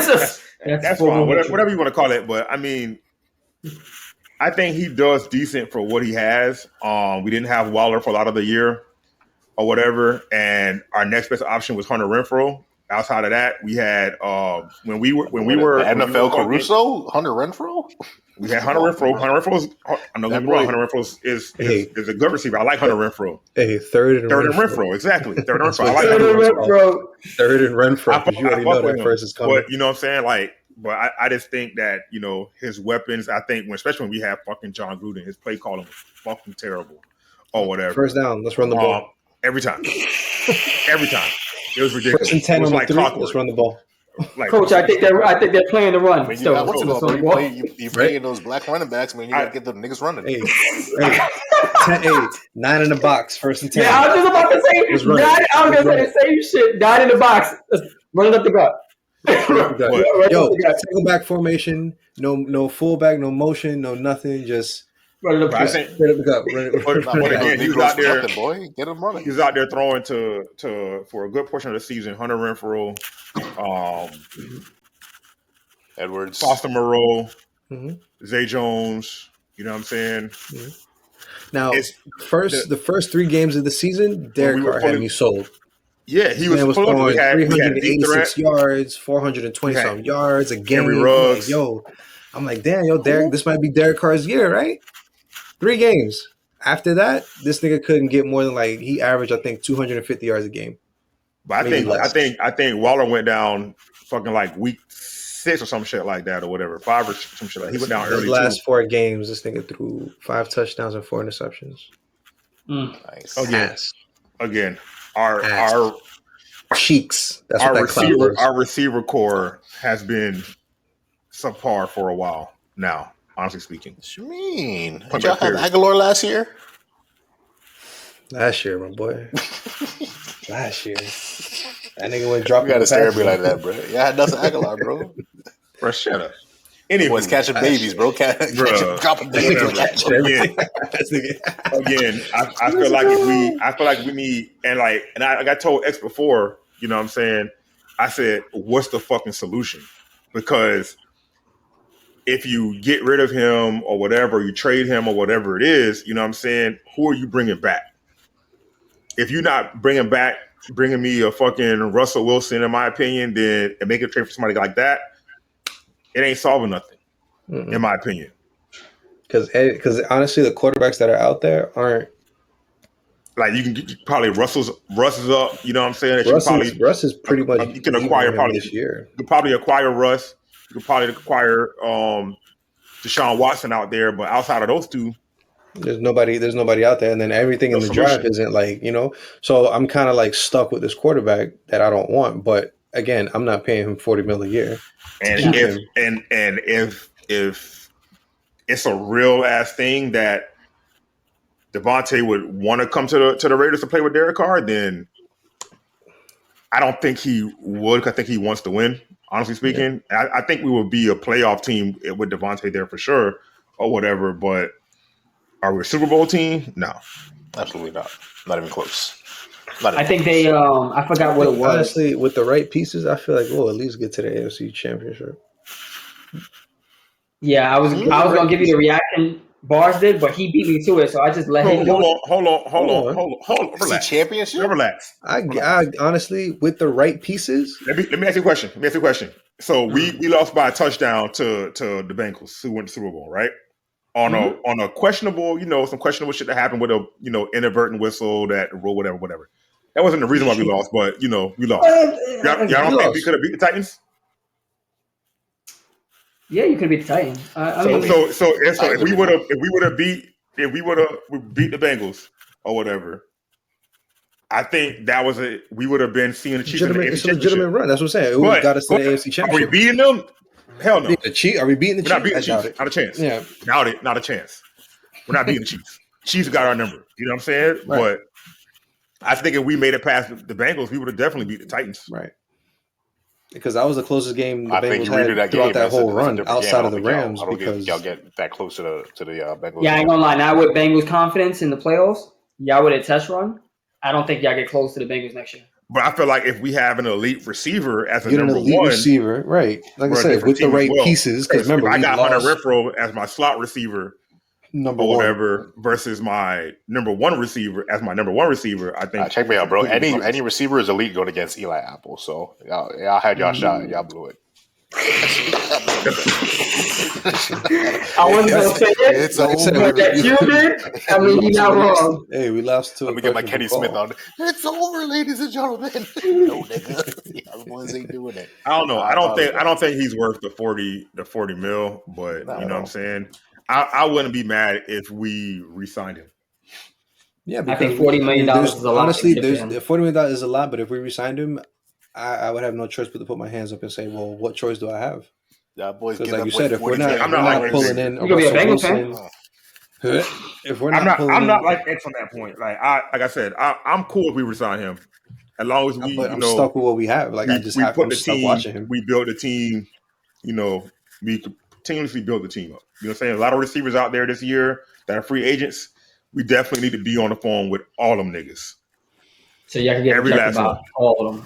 D: Whatever you want to call it, but I mean, I think he does decent for what he has. We didn't have Waller for a lot of the year or whatever, and our next best option was Hunter Renfrow. Outside of that, we had when we were
E: NFL Caruso, Hunter Renfrow.
D: We had Hunter Renfrow. Hunter Renfrow is a good receiver. I like Hunter Renfrow.
B: Hey, third and Renfrow.
D: Exactly. Third and Renfrow. I like Hunter Renfrow.
B: Third and Renfrow. Because you already know that first is coming.
D: But you know what I'm saying? Like, but I just think that, you know, his weapons, I think, especially when we have fucking John Gruden, his play calling was fucking terrible or whatever.
B: First down. Let's run the ball.
D: Every time. Every time. It was ridiculous.
B: First and 10 on the 3. Let's run the ball.
F: Like, Coach, I think they're playing the run.
E: You bring in those black running backs, man. You gotta get the niggas running.
B: 10-8, 9 in the box, first and 10.
F: Yeah, I was just about to say. I'm gonna say the same shit. 9 in the box, run it up the gut.
B: Yo, tackle back formation. No fullback, no motion, no nothing. Just
F: run it up the gut.
D: He's out there, boy. Get him running. He's out there throwing to for a good portion of the season. Hunter Renfrow.
E: Edwards,
D: Foster Moreau, Zay Jones. You know what I'm saying?
B: Mm-hmm. Now, the first 3 games of the season, Derek Carr had me sold.
D: Yeah, he was
B: throwing 386 yards, 420 some yards a game.
D: Ruggs.
B: I'm like, damn, Derek, this might be Derek Carr's year, right? 3 games. After that, this nigga couldn't get more than he averaged, I think, 250 yards a game.
D: But I think Waller went down fucking like week 6 or some shit like that or whatever, 5 or some shit like that. He went down early.
B: The last 4 games, this nigga threw 5 touchdowns and 4 interceptions.
E: Nice.
D: Again, our
B: cheeks. That's
D: our receiver core has been subpar for a while now. Honestly speaking.
E: What you mean? Did y'all have Aguilar last year?
B: Last year, my boy. Last year. That nigga went dropping.
E: You gotta stare at me like that, bro. Yeah, I had Nelson Aguilar, bro.
D: Bro, shut up.
E: Anyway, boys catching babies, bro. Dropping babies.
D: Again, I feel like we need, and I got told X before, you know what I'm saying? I said, what's the fucking solution? Because if you get rid of him or whatever, you trade him or whatever it is, you know what I'm saying? Who are you bringing back? If you're not bringing me a fucking Russell Wilson, in my opinion, then and make a trade for somebody like that, it ain't solving nothing, in my opinion.
B: Because honestly, the quarterbacks that are out there aren't
D: like you can probably Russ is up. You know what I'm saying?
B: Russ is pretty much
D: you can acquire probably
B: this year.
D: You could probably acquire Russ. You could probably acquire Deshaun Watson out there, but outside of those two,
B: there's nobody out there, and then everything in the draft isn't so I'm kind of stuck with this quarterback that I don't want. But again, I'm not paying him $40 million a year.
D: And if it's a real ass thing that Devontae would want to come to the Raiders to play with Derek Carr, then I don't think he would. I think he wants to win. Honestly speaking, I think we would be a playoff team with Devontae there for sure, or whatever. But are we a Super Bowl team? No,
E: absolutely not. Not even close.
F: I think they. I forgot what it was.
B: Honestly, with the right pieces, I feel like we'll at least get to the AFC Championship.
F: Yeah, I was gonna give you the reaction
C: Bars did, but he beat me to it, so I just let him do it.
D: Hold on. Relax.
E: Championship?
D: Relax.
B: I honestly, with the right pieces.
D: Let me ask you a question. So we lost by a touchdown to the Bengals, who went to the Super Bowl, right? On a questionable, some questionable shit that happened with a inadvertent whistle that rule, whatever. That wasn't the reason why we lost, but we lost. Y'all don't think we could have beat the Titans?
C: Yeah, you could beat the Titans.
D: So if we would have beat the Bengals or whatever, I think we would have been seeing the Chiefs in the AFC
B: It's a legitimate run. That's what I'm saying. It would have got us to the AFC Championship.
D: Are we beating them? Hell no.
B: Are we beating the Chiefs?
D: We're not beating the Chiefs. Not a chance.
B: Yeah.
D: Doubt it. Not a chance. We're not beating the Chiefs. Chiefs got our number. You know what I'm saying? Right. But I think if we made it past the Bengals, we would have definitely beat the Titans.
B: Right. Because that was the closest game the Bengals had throughout that whole run outside of the Rams. Because
E: y'all get that close to the Bengals.
C: Yeah, I ain't gonna lie. Now with Bengals' confidence in the playoffs, y'all with a test run, I don't think y'all get close to the Bengals next year.
D: But I feel like if we have an elite receiver as a number one
B: receiver, right? Like I said, with the right pieces. Because remember,
D: I got Hunter Renfrow as my slot receiver,
B: number one,
D: versus my number one receiver as my number one receiver. I think.
E: Check me out, bro. Any receiver is elite going against Eli Apple. So y'all had y'all shot, y'all blew it.
C: I wasn't gonna say it.
E: It's over.
C: You did. I mean, you're not wrong.
B: Hey, we lost to.
E: Let me get my Kenny Smith on. It's over, ladies and gentlemen. No, nigga, y'all boys ain't doing it.
D: I don't know. I don't think he's worth the 40 mil. But you know what I'm saying. I wouldn't be mad if we re-signed him.
B: Yeah,
C: I think $40 million is a lot.
B: Honestly, $40 million is a lot. But if we re-signed him, I would have no choice but to put my hands up and say, well, what choice do I have?
E: Yeah, boys.
B: Because like you said, if we're not pulling in,
C: you're gonna be a Bengals fan.
B: If we're not,
D: I'm not like X on that point. Like I said, I'm cool if we resign him, as long as we.
B: I'm stuck with what we have. Like I'm stuck watching him.
D: We built the team. We continuously built the team up. You know what I'm saying? A lot of receivers out there this year that are free agents. We definitely need to be on the phone with all them niggas.
C: So y'all can get every last about all of them.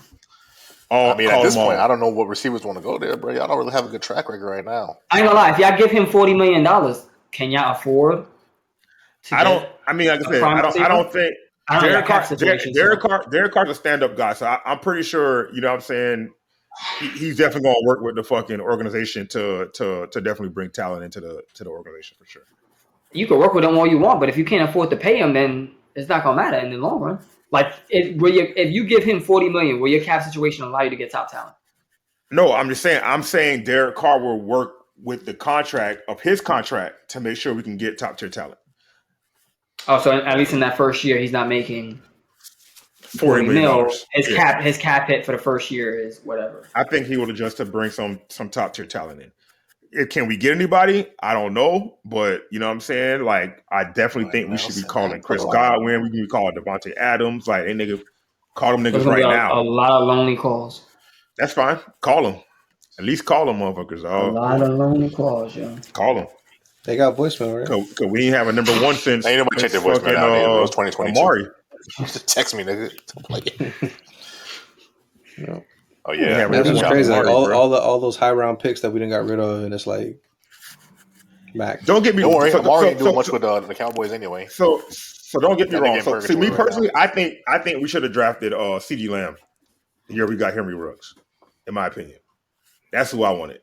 E: At this point, I don't know what receivers want to go there, bro. Y'all don't really have a good track record right now.
C: I ain't gonna lie. If y'all give him $40 million, can y'all afford?
D: I don't think Derek Carr's a stand-up guy, so I'm pretty sure. You know what I'm saying? He's definitely gonna work with the fucking organization to definitely bring talent into the organization for sure.
C: You can work with him all you want, but if you can't afford to pay him, then it's not gonna matter in the long run. Like, if you give him $40 million, will your cap situation allow you to get top talent?
D: No, I'm just saying. I'm saying Derek Carr will work with the contract of his contract to make sure we can get top tier talent.
C: Oh, so at least in that first year, he's not making
D: $40 million.
C: His cap hit for the first year is whatever.
D: I think he will adjust to bring some top tier talent in. Can we get anybody? I don't know, but you know what I'm saying? Like, I definitely think we should be calling Chris Godwin. We can be calling Devontae Adams. Like, hey, nigga, call them niggas right now.
C: A lot of lonely calls.
D: That's fine. Call them. At least call them motherfuckers.
C: A lot of lonely calls, yo.
D: Call them.
B: They got voicemail, right?
D: Cause we ain't have a number one since.
E: Ain't nobody check their voicemail out. It was 2022.
D: Amari.
E: Text me, nigga.
B: No.
E: Oh yeah,
B: that's what's crazy. Like, all those high round picks that we didn't got rid of, and it's like, Mac.
D: Don't get me
E: wrong. Amari ain't doing much with the Cowboys anyway.
D: So don't get me wrong. So see, me personally, I think we should have drafted CeeDee Lamb the year we got Henry Ruggs. In my opinion, that's who I wanted.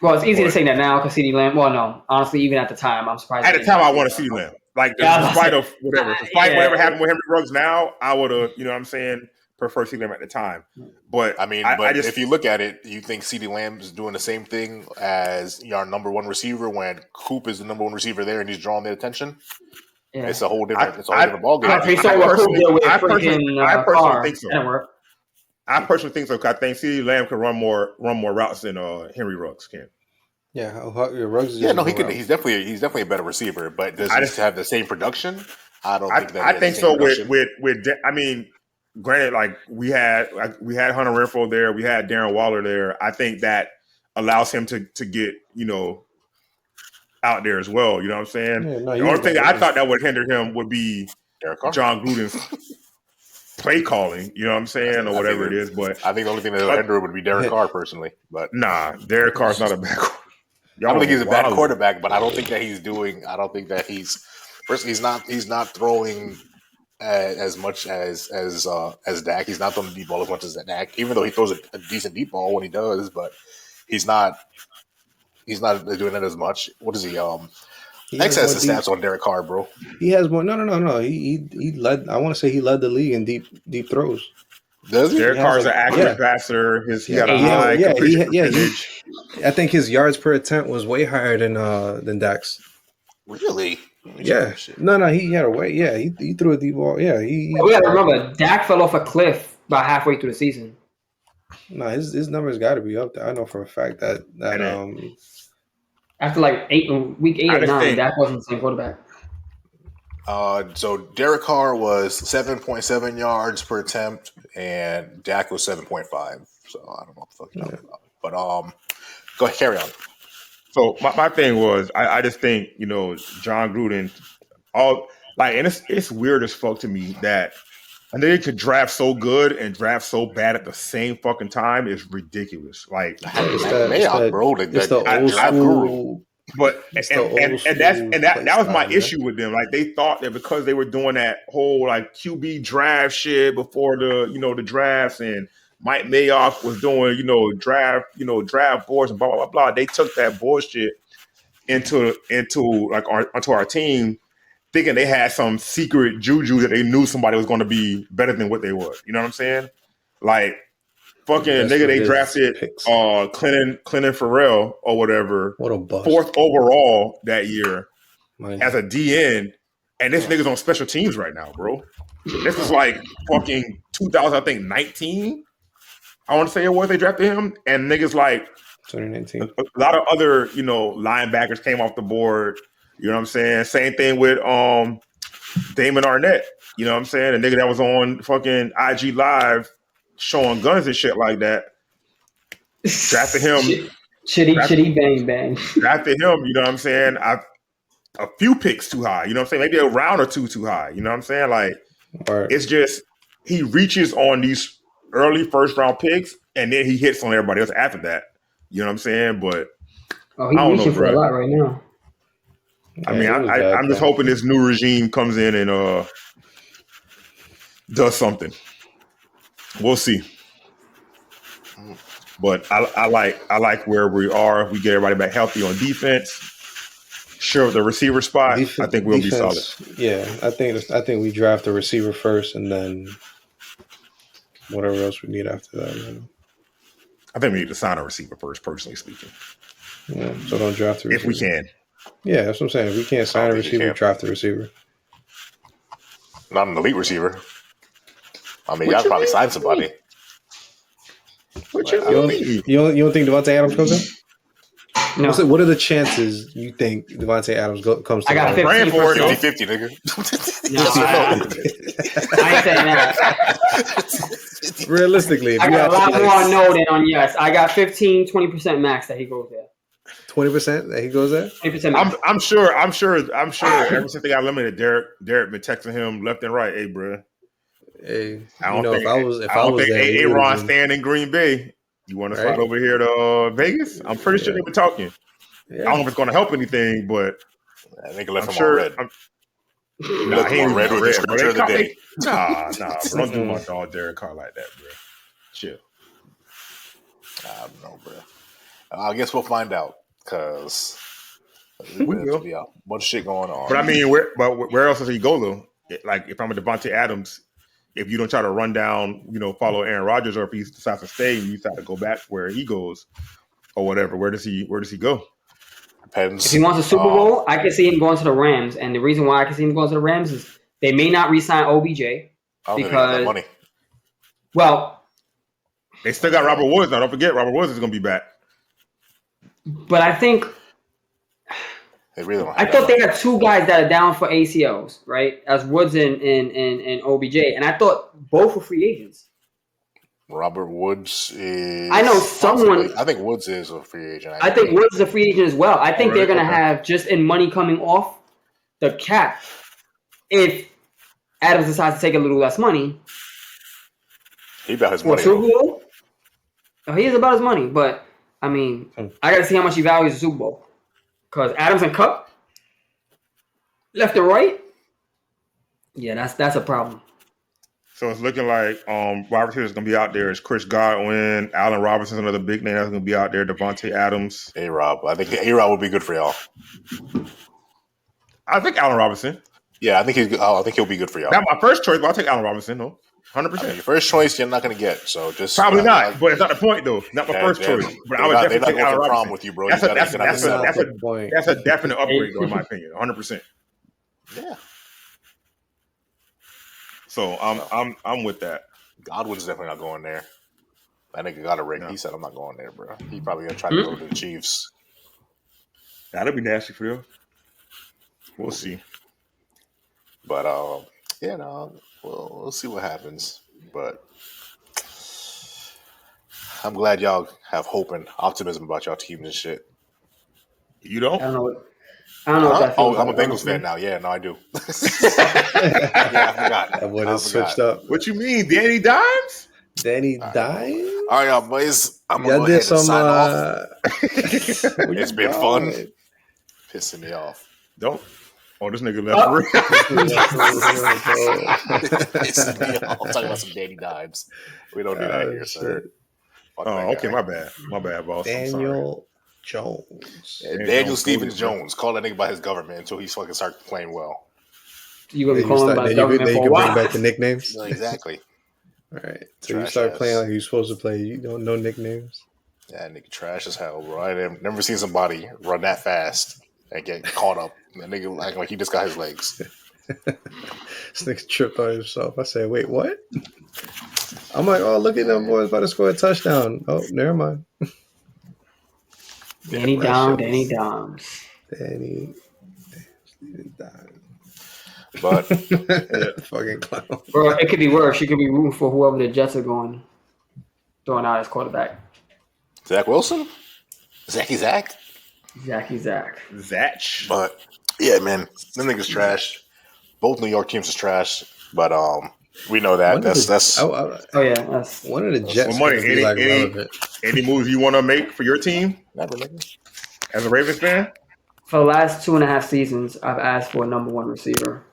C: Well, it's easy to say that now because CeeDee Lamb. Well, no, honestly, even at the time, I'm surprised.
D: At the time, I wanted CeeDee Lamb. Like, despite whatever happened with Henry Ruggs now, I would have, you know what I'm saying, prefer CeeDee Lamb at the time. But
E: I mean, if you look at it, you think CeeDee Lamb is doing the same thing as our number one receiver when Coop is the number one receiver there and he's drawing their attention. Yeah. It's a whole different ballgame.
D: I personally think so. I think CeeDee Lamb can run more routes than Henry Ruggs can.
B: Yeah, Ruggs is
E: he's definitely a better receiver, but does he have the same production? I don't think that.
D: I think so. I mean, granted, like we had Hunter Renfrow there, we had Darren Waller there. I think that allows him to get out there as well. You know what I'm saying? Yeah, the only thing I thought that would hinder him would be John Gruden's play calling. You know what I'm saying, or whatever it is. But
E: I think the only thing that would hinder it would be Derek Carr personally. But
D: nah, Derek Carr's not a backward.
E: I don't think he's a bad quarterback, but I don't think that he's doing. I don't think that he's. First, he's not throwing as much as Dak. He's not throwing the deep ball as much as Dak, even though he throws a decent deep ball when he does. But he's not doing it as much. What is he? X has the stats on Derek Carr, bro.
B: He has more. No. He led. I want to say he led the league in deep throws.
E: Does he?
D: Derek Carr's an accurate passer. He got a high completion percentage.
B: I think his yards per attempt was way higher than Dak's.
E: Really?
B: Yeah. No. He had a way. Yeah. He threw a deep ball. Yeah.
F: We got to remember, Dak fell off a cliff about halfway through the season.
B: No, his numbers got to be up there. I know for a fact that
F: after like week 8 or 9, Dak wasn't the same quarterback.
E: So Derek Carr was 7.7 yards per attempt, and Dak was 7.5. So I don't know what the fuck you're talking about. But go ahead, carry on.
D: So my thing was, I just think, you know, John Gruden, and it's weird as fuck to me that a nigga could draft so good and draft so bad at the same fucking time is ridiculous. Like
B: it's the old school.
D: But that was my issue with them. Like they thought that because they were doing that whole like QB draft shit before the drafts, and Mike Mayock was doing draft boards and blah blah blah blah. They took that bullshit onto our team, thinking they had some secret juju that they knew somebody was going to be better than what they were. You know what I'm saying? Like. Fucking nigga, they drafted Clinton Farrell or whatever.
B: What a bust.
D: 4th overall that year as a DN, and this nigga's on special teams right now, bro. This is like fucking 2019. I want to say it was they drafted him, and niggas like
B: 2019.
D: A lot of other linebackers came off the board. You know what I'm saying? Same thing with Damon Arnett. You know what I'm saying? A nigga that was on fucking IG Live. Showing guns and shit like that. Drafted him.
F: Chitty bang bang.
D: Drafted him, you know what I'm saying? A few picks too high. You know what I'm saying? Maybe a round or two too high. You know what I'm saying? Like, It's just, he reaches on these early first round picks and then he hits on everybody else after that. You know what I'm saying? But
F: he's reaching for a lot right now.
D: I mean, I'm just hoping this new regime comes in and does something. We'll see, but I like where we are. If we get everybody back healthy on defense, sure, the receiver spot. I think we'll be solid.
B: Yeah, I think we draft the receiver first, and then whatever else we need after that.
D: I think we need to sign a receiver first, personally speaking.
B: Yeah, so don't draft the receiver
D: if we can.
B: Yeah, that's what I'm saying. If we can't sign a receiver, draft the receiver.
E: Not an elite receiver. I mean, y'all probably sign somebody.
B: You don't think Devontae Adams comes in? No. What are the chances you think Devontae Adams comes to?
F: I got
E: 50-50, nigga.
F: No, I ain't saying that.
B: Realistically,
F: I got a lot more on no than on yes. I got 15-20% max that he goes there.
B: 20% that he goes there.
F: 20%.
D: I'm sure. Ever since they got limited, Derek been texting him left and right. Hey, bro.
B: Hey,
D: I don't think Aaron staying in Green Bay. You want to fly over here to Vegas? I'm pretty sure they were talking. Yeah. I don't know if it's going to help anything, but
E: I think left him on red.
D: Nah, he ain't red with the scripture of the day. Nah, bro, don't do my dog Derek Carr like that, bro. Chill.
E: I don't know, bro. I guess we'll find out because there'll be a bunch of shit going on.
D: But I mean, where else does he go though? Like if I'm a Devontae Adams. If you don't try to run down, follow Aaron Rodgers, or if he decides to stay and you decide to go back where he goes or whatever, where does he go?
E: Depends.
F: If he wants a Super Bowl, I can see him going to the Rams. And the reason why I can see him going to the Rams is they may not re-sign OBJ because
E: money.
F: Well,
D: they still got Robert Woods now. Don't forget, Robert Woods is going to be back.
F: But I think I thought they had two guys that are down for ACLs, right? As Woods and OBJ. And I thought both were free agents.
E: Robert Woods is...
F: I know someone...
E: I think Woods is a free agent.
F: I think Woods is a free agent as well. I think they're going to have just in money coming off the cap. If Adams decides to take a little less money...
E: He about his money.
F: He is about his money, but... I mean, I got to see how much he values the Super Bowl. Because Adams and Kupp, left and right, yeah, that's a problem.
D: So it's looking like Robert Hill is going to be out there. It's Chris Godwin, Allen Robinson's another big name that's going to be out there. Devontae Adams,
E: A-Rob. I think A-Rob would be good for y'all.
D: I think Allen Robinson.
E: Yeah, I think he'll be good for y'all.
D: Not my first choice, but I'll take Allen Robinson. No, 100%.
E: Your first choice, you're not going to get. So just
D: probably not. But it's not the point though. Not my first choice. But I would definitely take Allen Robinson
E: with you, bro.
D: That's a definite upgrade, though, in my opinion. 100%.
E: Yeah.
D: So I'm with that.
E: Godwin's definitely not going there. That nigga got a ring. No. He said, "I'm not going there, bro." He probably gonna try to go to the Chiefs.
D: That'll be nasty for you. We'll see.
E: But we'll see what happens. But I'm glad y'all have hope and optimism about y'all teams and shit.
D: You don't?
F: I don't know.
E: Oh, I'm a Bengals fan now. Yeah, no, I do. Yeah, I forgot.
B: That one is switched up.
D: What you mean, Danny Dimes?
B: Danny Dimes?
E: All right, y'all boys. I'm gonna go ahead and sign off. It's been fun. Pissing me off.
D: Don't. Oh, this nigga left.
E: Pissing me off. I'm talking about some Danny Dimes. We don't do that here, sir.
D: Okay, my bad, boss.
B: Daniel Jones.
E: Daniel Stevens Jones. Call that nigga by his government until he fucking starts playing well.
F: You gonna be calling by his government for a while?
B: Bring back the nicknames.
E: No, exactly.
B: All right. So you start playing like you're supposed to play. You don't know nicknames.
E: Yeah, nigga, trash as hell, bro. I've never seen somebody run that fast and get caught up. That nigga acting like he just got his legs.
B: This nigga tripped on himself. I said, "Wait, what?" I'm like, "Oh, look at them boys about to score a touchdown." Oh, never mind.
F: Danny Dimes.
B: Danny Dimes.
E: But
B: fucking clown.
F: Bro, it could be worse. You could be rooting for whoever the Jets are throwing out as quarterback.
E: Zach Wilson? Zach. But yeah, man, them niggas trash. Both New York teams is trash. But we know that. That's
B: one of the Jets.
D: Any moves you want to make for your team?
E: Never, nigga.
D: As a Ravens fan?
F: For the last 2.5 seasons, I've asked for a number one receiver.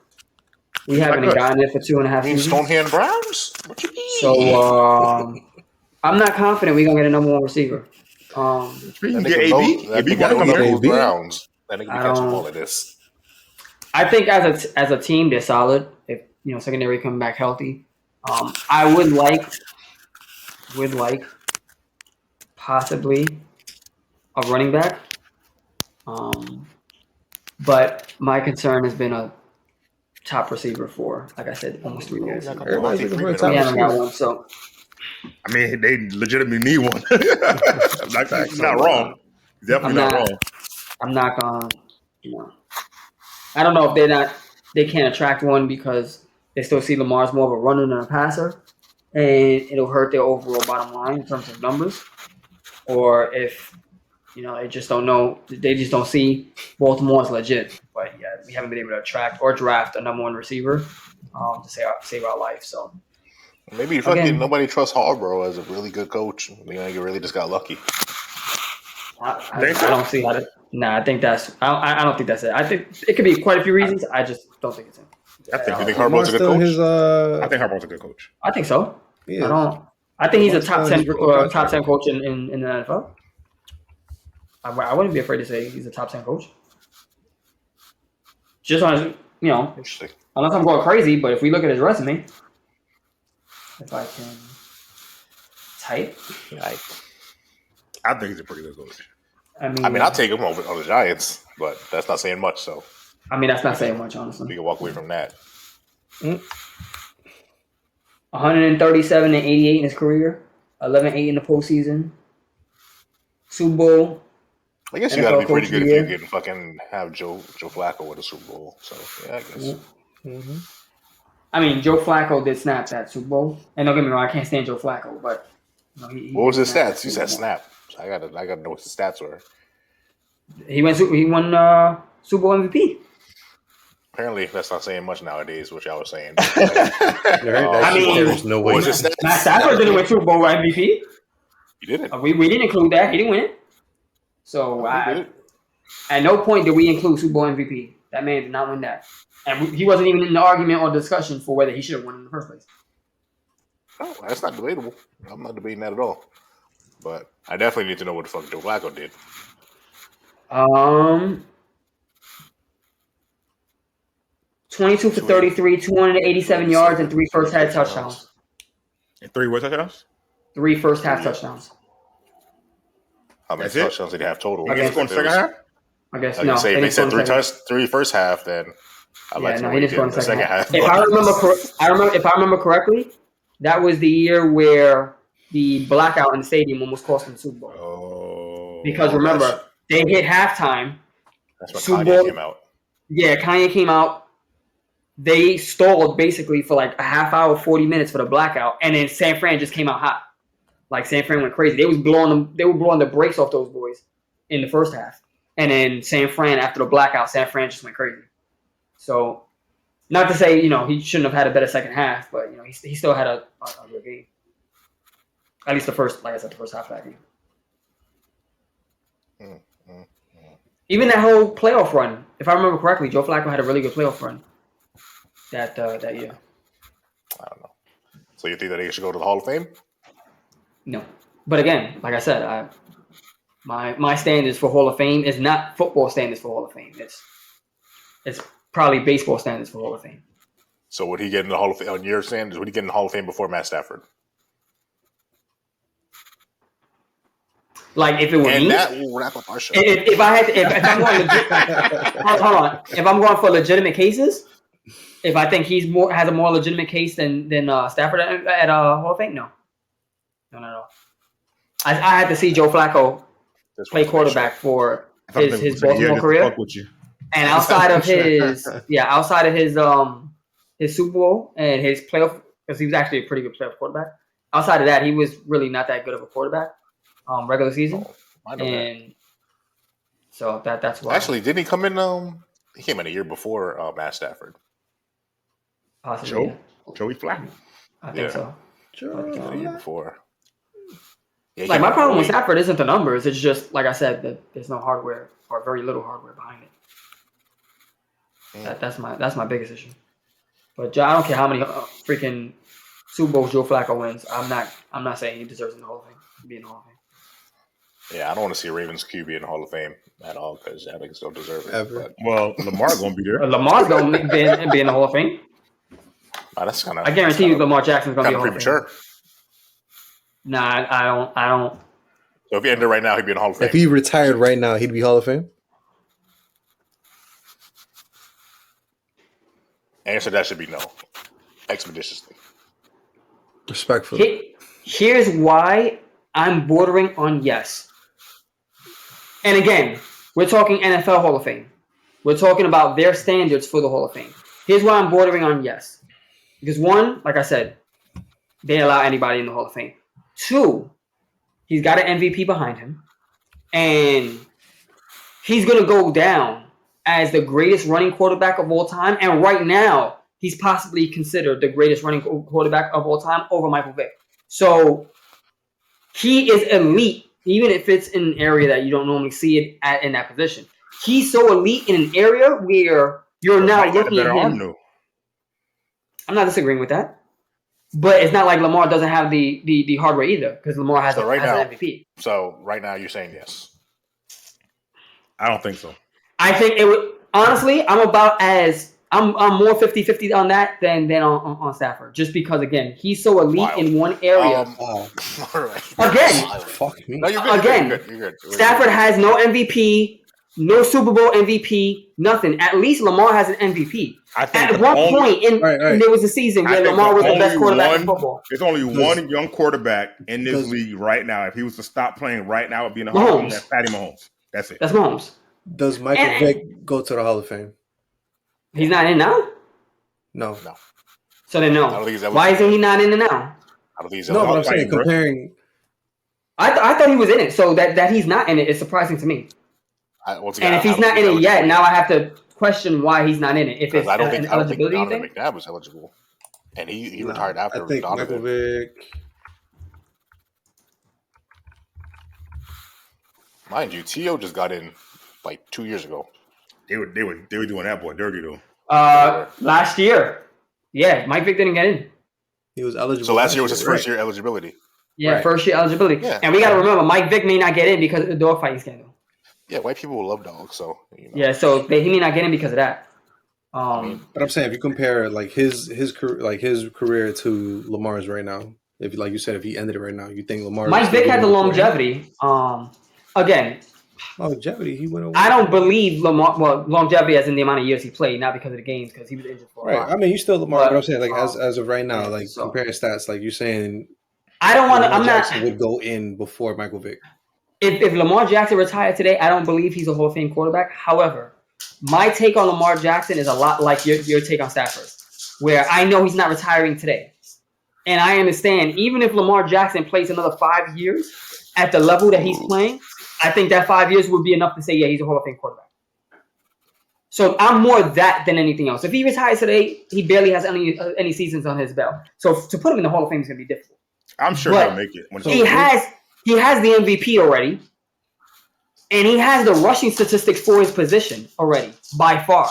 F: We haven't gotten it for 2.5 seasons.
E: Stonehand Browns? What you mean?
F: So I'm not confident we're gonna get a number one receiver.
D: You can get AB. AB got
E: those Browns. That nigga be catching all of this.
F: I think as a team, they're solid. If secondary come back healthy, I would like possibly a running back. But my concern has been a top receiver for, like I said, almost 3 years.
B: Everybody's looking for a top
F: we haven't got one, so.
D: I mean, they legitimately need one. He's not wrong. Definitely not wrong.
F: I'm not gonna, I don't know if they can't attract one because they still see Lamar as more of a runner than a passer, and it'll hurt their overall bottom line in terms of numbers, or if they just don't know, they just don't see Baltimore as legit. But yeah, we haven't been able to attract or draft a number one receiver to save our life. So.
E: Maybe fucking nobody trusts Harbaugh as a really good coach. You really just got lucky.
F: I don't see how to. Nah, I think that's. I don't think that's it. I think it could be quite a few reasons. I just don't think it's him.
E: You think Harbaugh's a good coach?
D: I think Harbaugh's a good coach.
F: I think so. Yeah. I think he's a top 10 coach in the NFL. I wouldn't be afraid to say he's a top 10 coach. Just on
E: Interesting. Unless
F: I'm going crazy, but if we look at his resume. If I can type.
D: I think he's a pretty good coach.
E: I mean, I'll take him over on the Giants, but that's not saying much. So,
F: that's not saying much, honestly.
E: We can walk away from that.
F: 137 and 88 in his career, 11-8 in the postseason, Super Bowl.
E: I guess you got to be pretty good if you can fucking have Joe Flacco with a Super Bowl. So, yeah, I guess.
F: Mm-hmm. I mean, Joe Flacco did snap that Super Bowl, and don't get me wrong, I can't stand Joe Flacco, but
E: what was his stats? You said snap. I gotta know what his stats were.
F: He won Super Bowl MVP.
E: Apparently, that's not saying much nowadays. What y'all was saying.
B: There's no way.
F: Matt Stafford didn't win Super Bowl MVP.
E: He didn't.
F: We didn't include that. He didn't win it. So at no point did we include Super Bowl MVP. That man did not win that. And he wasn't even in the argument or discussion for whether he should have won in the first place.
E: Oh, that's not debatable. I'm not debating that at all. But I definitely need to know what the fuck Joe Flacco did.
F: 22 for 33, 287 yards, and 3 first half touchdowns.
D: And 3 what touchdowns?
F: 3 first half touchdowns.
E: How many touchdowns did he have total?
D: I guess in the second half?
F: I guess
E: no. Say, if they said 3 first half, then I'd like to know
F: he didn't score in the second
E: half.
F: If I remember correctly, that was the year where the blackout in the stadium almost cost them the Super Bowl.
E: Oh,
F: because remember, they hit halftime.
E: That's when Kanye came out.
F: Yeah, Kanye came out. They stalled basically for like a half hour, 40 minutes for the blackout, and then San Fran just came out hot. Like San Fran went crazy. They were blowing the brakes off those boys in the first half, and then San Fran after the blackout, San Fran just went crazy. So, not to say he shouldn't have had a better second half, but he still had a good game. At least the first half of that game. Even that whole playoff run, if I remember correctly, Joe Flacco had a really good playoff run that year.
E: I don't know. So you think that he should go to the Hall of Fame?
F: No, but again, like I said, my standards for Hall of Fame is not football standards for Hall of Fame. It's probably baseball standards for Hall of Fame.
E: So would he get in the Hall of Fame on your standards? Would he get in the Hall of Fame before Matt Stafford?
F: Like if it were me,
E: that will wrap up our show.
F: If I'm going hold on. If I'm going for legitimate cases, if I think has a more legitimate case than Stafford at Hall ofAme, no. I had to see Joe Flacco play quarterback for his Baltimore career, and outside of his Super Bowl and his playoff, because he was actually a pretty good playoff quarterback. Outside of that, he was really not that good of a quarterback. Regular season, and so that's why.
E: Actually, didn't he come in? He came in a year before Matt Stafford.
F: Possibly,
D: Joey Flacco.
F: I think so.
E: A year before. Yeah,
F: like my problem with Stafford isn't the numbers; it's just like I said that there's no hardware or very little hardware behind it. That's my biggest issue. But I don't care how many freaking Super Bowls Joe Flacco wins. I'm not saying he deserves in the Hall of Fame. Be in the Hall of Fame.
E: Yeah, I don't want to see a Ravens QB in the Hall of Fame at all because I think don't deserve it.
B: Ever.
D: Well, Lamar's going to be there.
F: Lamar's going to be in the Hall of Fame.
E: That's kind of.
F: I guarantee you, Lamar Jackson's going to be in the Hall of Fame.
E: Premature.
F: Nah, I don't.
E: So if he ended right now, he'd be in the Hall of Fame.
B: If he retired right now, he'd be Hall of Fame.
E: Answer that should be no, expeditiously.
B: Respectfully.
F: Here's why I'm bordering on yes. And again, we're talking NFL Hall of Fame. We're talking about their standards for the Hall of Fame. Here's why I'm bordering on yes. Because one, like I said, they allow anybody in the Hall of Fame. Two, he's got an MVP behind him. And he's going to go down as the greatest running quarterback of all time. And right now, he's possibly considered the greatest running quarterback of all time over Michael Vick. So he is elite, even if it's in an area that you don't normally see it in that position. He's so elite in an area where you're now looking at him. I'm not disagreeing with that. But it's not like Lamar doesn't have the hardware either, because Lamar has, an MVP.
E: So right now you're saying yes.
D: I don't think so.
F: I think it would honestly, I'm more 50-50 on that than on Stafford. Just because again, he's so elite in one area.
E: All right.
F: Again,
B: fuck me.
E: No, you're good.
F: Again,
E: you're good.
F: Stafford has no MVP, no Super Bowl MVP, nothing. At least Lamar has an MVP.
D: I think
F: at one point there was a season where Lamar was the best quarterback in football.
D: There's only one young quarterback in this league right now. If he was to stop playing right now, it would be in the Hall of Fame. That's Patty Mahomes. That's it.
F: That's Mahomes.
B: Does Michael Vick go to the Hall of Fame?
F: He's not in now?
B: No.
F: So then no. Why isn't he not in it now?
E: I don't think he's
B: no, but I'm saying comparing.
F: I thought he was in it, so that he's not in it is surprising to me. And if he's not in it yet, now I have to question why he's not in it. If it's
E: I don't think
F: eligibility
E: Donovan McNabb was eligible, and he retired after.
B: I think
E: Donovan.
B: Michael Vick.
E: Mind you, T.O. just got in like 2 years ago.
D: They were doing that boy dirty though.
F: Last year, yeah, Mike Vick didn't get in.
B: He was eligible.
E: So last year was his first year eligibility.
F: Yeah,
E: right.
F: First year eligibility.
E: Yeah.
F: And we got to remember, Mike Vick may not get in because of the dogfighting scandal.
E: Yeah, white people will love dogs, so
F: Yeah, so he may not get in because of that.
B: But I'm saying if you compare like his career to Lamar's right now, if like you said, if he ended it right now, you think Lamar?
F: Mike Vick had the longevity. Again,
B: longevity. He went over.
F: I don't believe Lamar. Well, longevity as in the amount of years he played, not because of the games, because he was injured for a while.
B: I mean, he's still Lamar, but I'm saying like as of right now, like comparing stats, like you're saying,
F: I don't want to.
B: Lamar Jackson would go in before Michael Vick.
F: If Lamar Jackson retired today, I don't believe he's a Hall of Fame quarterback. However, my take on Lamar Jackson is a lot like your take on Stafford, where I know he's not retiring today. And I understand, even if Lamar Jackson plays another 5 years at the level that he's playing, I think that 5 years would be enough to say, yeah, he's a Hall of Fame quarterback. So I'm more that than anything else. If he retires today, he barely has any seasons on his belt. So to put him in the Hall of Fame is going to be difficult.
D: I'm sure he'll make it.
F: He has the MVP already, and he has the rushing statistics for his position already by far.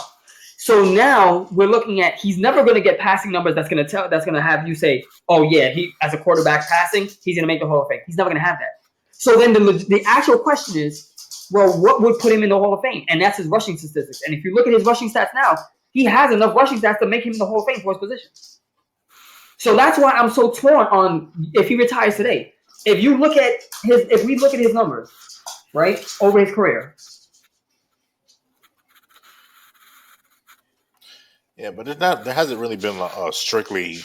F: So now we're looking at he's never going to get passing numbers that's going to have you say, oh yeah, he as a quarterback passing, he's going to make the Hall of Fame. He's never going to have that. So then the actual question is, well, what would put him in the Hall of Fame? And that's his rushing statistics. And if you look at his rushing stats now, he has enough rushing stats to make him in the Hall of Fame for his position. So that's why I'm so torn on if he retires today. If we look at his numbers, right, over his career.
E: Yeah, but there hasn't really been a strictly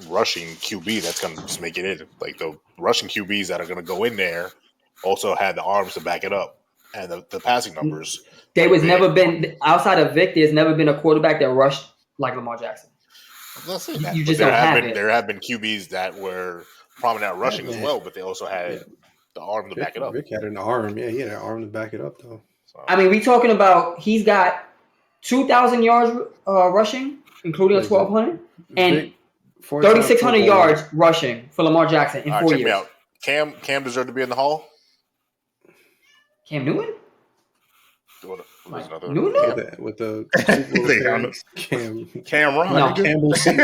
E: rushing QB that's going to just make it in. Like the rushing QBs that are going to go in there also had the arms to back it up, and the passing numbers.
F: There was never been outside of Vic. There's never been a quarterback that rushed like Lamar Jackson. You just don't have it.
E: There have been QBs that were prominent at rushing as well, but they also had the arm to back it up.
B: Vic had an arm. Yeah, he had an arm to back it up, though.
E: So,
F: I mean, we talking about he's got 2,000 yards rushing, including a 1,200, and 3,600 yards rushing for Lamar Jackson in 4 years.
E: Me out. Cam deserved to be in the Hall.
F: Cam Newton?
B: Newton? With the
E: Cameron.
F: No.
B: Campbell seat.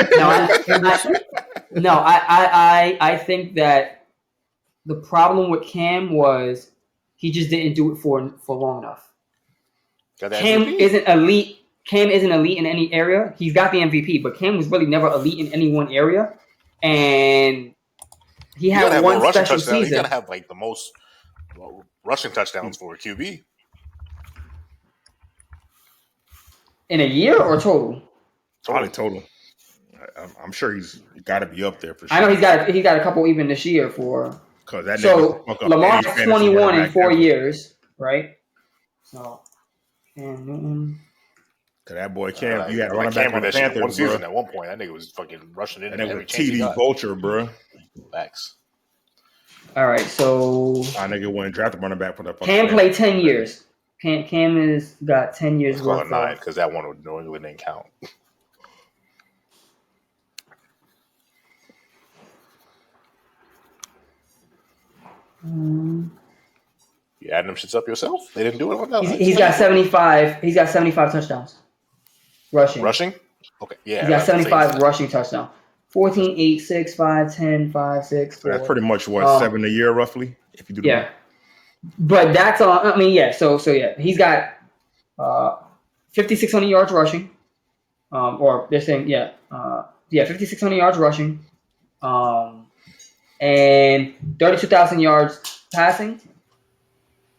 F: I think that the problem with Cam was he just didn't do it for long enough. Cam isn't elite. Cam isn't elite in any area. He's got the MVP, but Cam was really never elite in any one area. And he had one special season.
E: He's gonna have like the most rushing touchdowns for a QB
D: in
F: a year or total.
D: Probably total. I'm sure he's got to be up there for sure.
F: I know he's got a couple even this year for.
D: So
F: Lamar has 21 in 4 years, right? So Cam Newton.
D: Cause that boy Cam, you had running back on the Panthers,
E: one season at one point. That nigga was fucking rushing in.
D: And it was TD Vulture, bro.
E: Facts.
F: All right, so
D: I nigga went and drafted running back for the.
F: Cam played 10 years. Cam has got 10 years worth.
E: Call it 9 because that one would New England didn't count. You adding them shits up yourself? They didn't do it on that.
F: He's got 75. He's got 75 touchdowns. Rushing?
E: Okay. Yeah.
F: He's got 75 rushing touchdowns. 14, 8, 6, 5, 10, 5, 6. 4.
D: That's pretty much what 7 a year roughly. If you do.
F: Yeah. But that's all. I mean, yeah. So yeah, he's got 5,600 yards rushing. Or they're saying 5,600 yards rushing. And 32,000 yards passing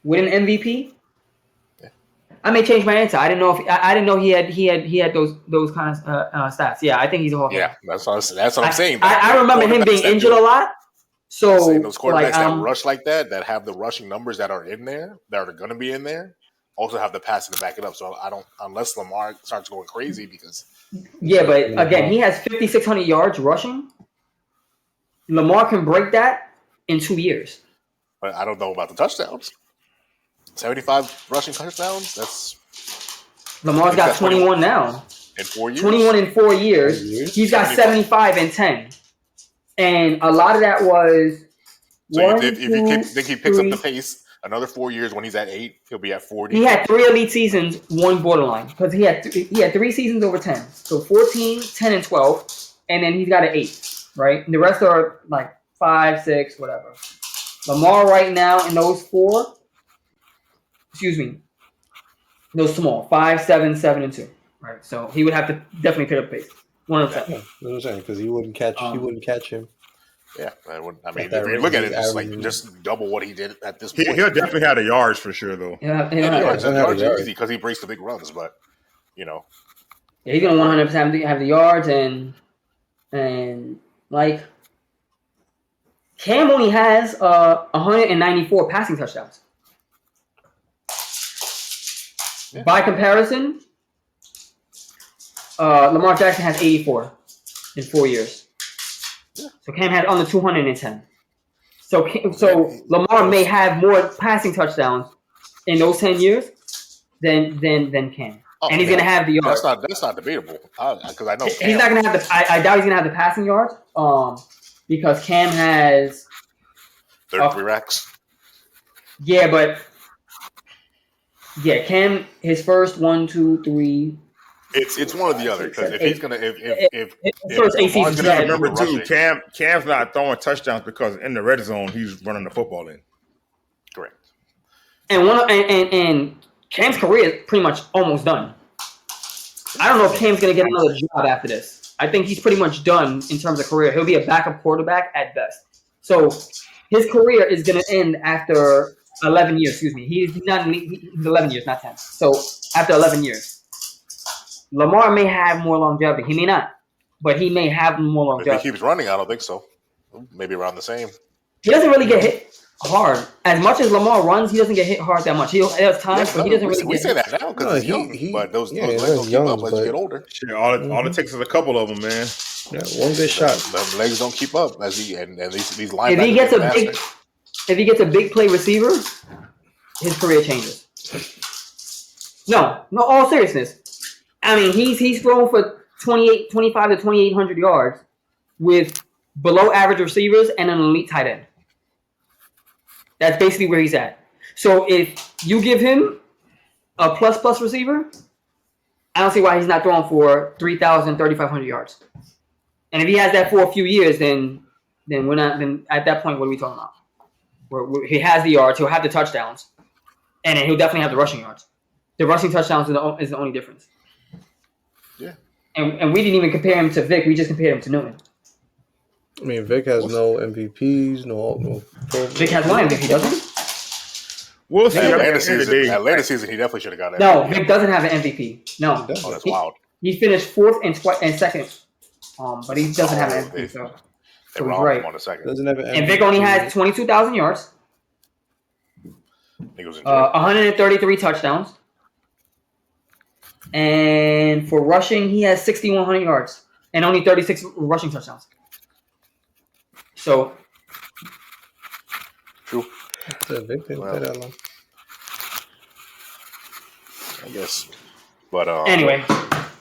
F: with an MVP. Yeah. I may change my answer. I didn't know if I didn't know he had those kind of stats. Yeah, I think he's a Hall of Fame.
E: Yeah, that's what I'm saying.
F: I remember him being injured a lot. So
E: those quarterbacks that rush like that have the rushing numbers that are in there, that are going to be in there, also have the passing to back it up. So I don't, unless Lamar starts going crazy because.
F: Yeah, but again, he has 5,600 yards rushing. Lamar can break that in 2 years.
E: But I don't know about the touchdowns. 75 rushing touchdowns? That's.
F: Lamar's got 21 now.
E: In 4 years?
F: 21 in 4 years. He's got 75 in 10. And a lot of that was.
E: So if he picks up the pace Another 4 years when he's at 8, he'll be at 40.
C: He had 3 elite seasons, 1 borderline, because he had 3 seasons over 10. So 14, 10, and 12, and then he's got an 8, right? And the rest are like 5, 6, whatever. Lamar right now in those 4, those small 5, 7, 7, and 2, right? So he would have to definitely pick up pace. 100%.
B: That's what I'm saying, because he wouldn't catch him.
E: Yeah, I mean, if you look at it, it's like just double what he did at this point.
D: He'll definitely have the yards for sure, though.
C: Yeah,
E: yards easy because he breaks the big runs, but
C: he's gonna 100% have the yards and like Cam only has 194 passing touchdowns. Yeah. By comparison, Lamar Jackson has 84 in 4 years. Yeah. So Cam had under 210. So Lamar may have more passing touchdowns in those 10 years than Cam. Oh, and he's going to have the yards.
E: That's not debatable. Because I know Cam.
C: He's not going to have I doubt he's going to have the passing yards. Because Cam has
E: 33 racks.
C: Yeah, but Cam, his first 1, 2, 3.
E: It's one or the other, because if he's gonna if
C: first 8 seasons,
D: remember too, Cam's not throwing touchdowns because in the red zone he's running the football in.
E: Correct.
C: And Cam's career is pretty much almost done. I don't know if Cam's gonna get another job after this. I think he's pretty much done in terms of career. He'll be a backup quarterback at best. So his career is gonna end after 11 years. Excuse me. He's 11 years, not 10. So after 11 years. Lamar may have more longevity. He may not, but he may have more longevity.
E: If he keeps running, I don't think so. Maybe around the same.
C: He doesn't really get hit hard. As much as Lamar runs, he doesn't get hit hard that much. There's times, but he doesn't really
E: we say that now because he's young. But those legs don't keep up as you get older.
D: Shit, all it takes is a couple of them, man.
B: Yeah, one good shot.
E: The legs don't keep up as these linebackers.
C: If he gets a big play receiver, his career changes. No, all seriousness. I mean, he's thrown for 25 to 2,800 yards with below average receivers and an elite tight end. That's basically where he's at. So if you give him a plus receiver, I don't see why he's not throwing for 3,000, 3,500 yards. And if he has that for a few years, then we're not. Then at that point, what are we talking about? He has the yards, he'll have the touchdowns, and then he'll definitely have the rushing yards. The rushing touchdowns is the only difference.
E: Yeah.
C: And we didn't even compare him to Vic. We just compared him to Newton.
B: I mean, Vic has no MVPs, no.
C: Vic has one MVP, doesn't he?
D: We'll see.
E: Atlanta season, he definitely should have got an MVP.
C: No, Vic doesn't have an MVP. No.
E: Oh, that's wild.
C: He finished 4th and 2nd. But he doesn't have an MVP. So
E: he's right. On the second.
B: Doesn't have an MVP.
C: And Vic only has 22,000 yards. 133 touchdowns. And for rushing, he has 6,100 yards and only 36 rushing touchdowns. So,
E: true.
B: I
E: guess, but
C: anyway,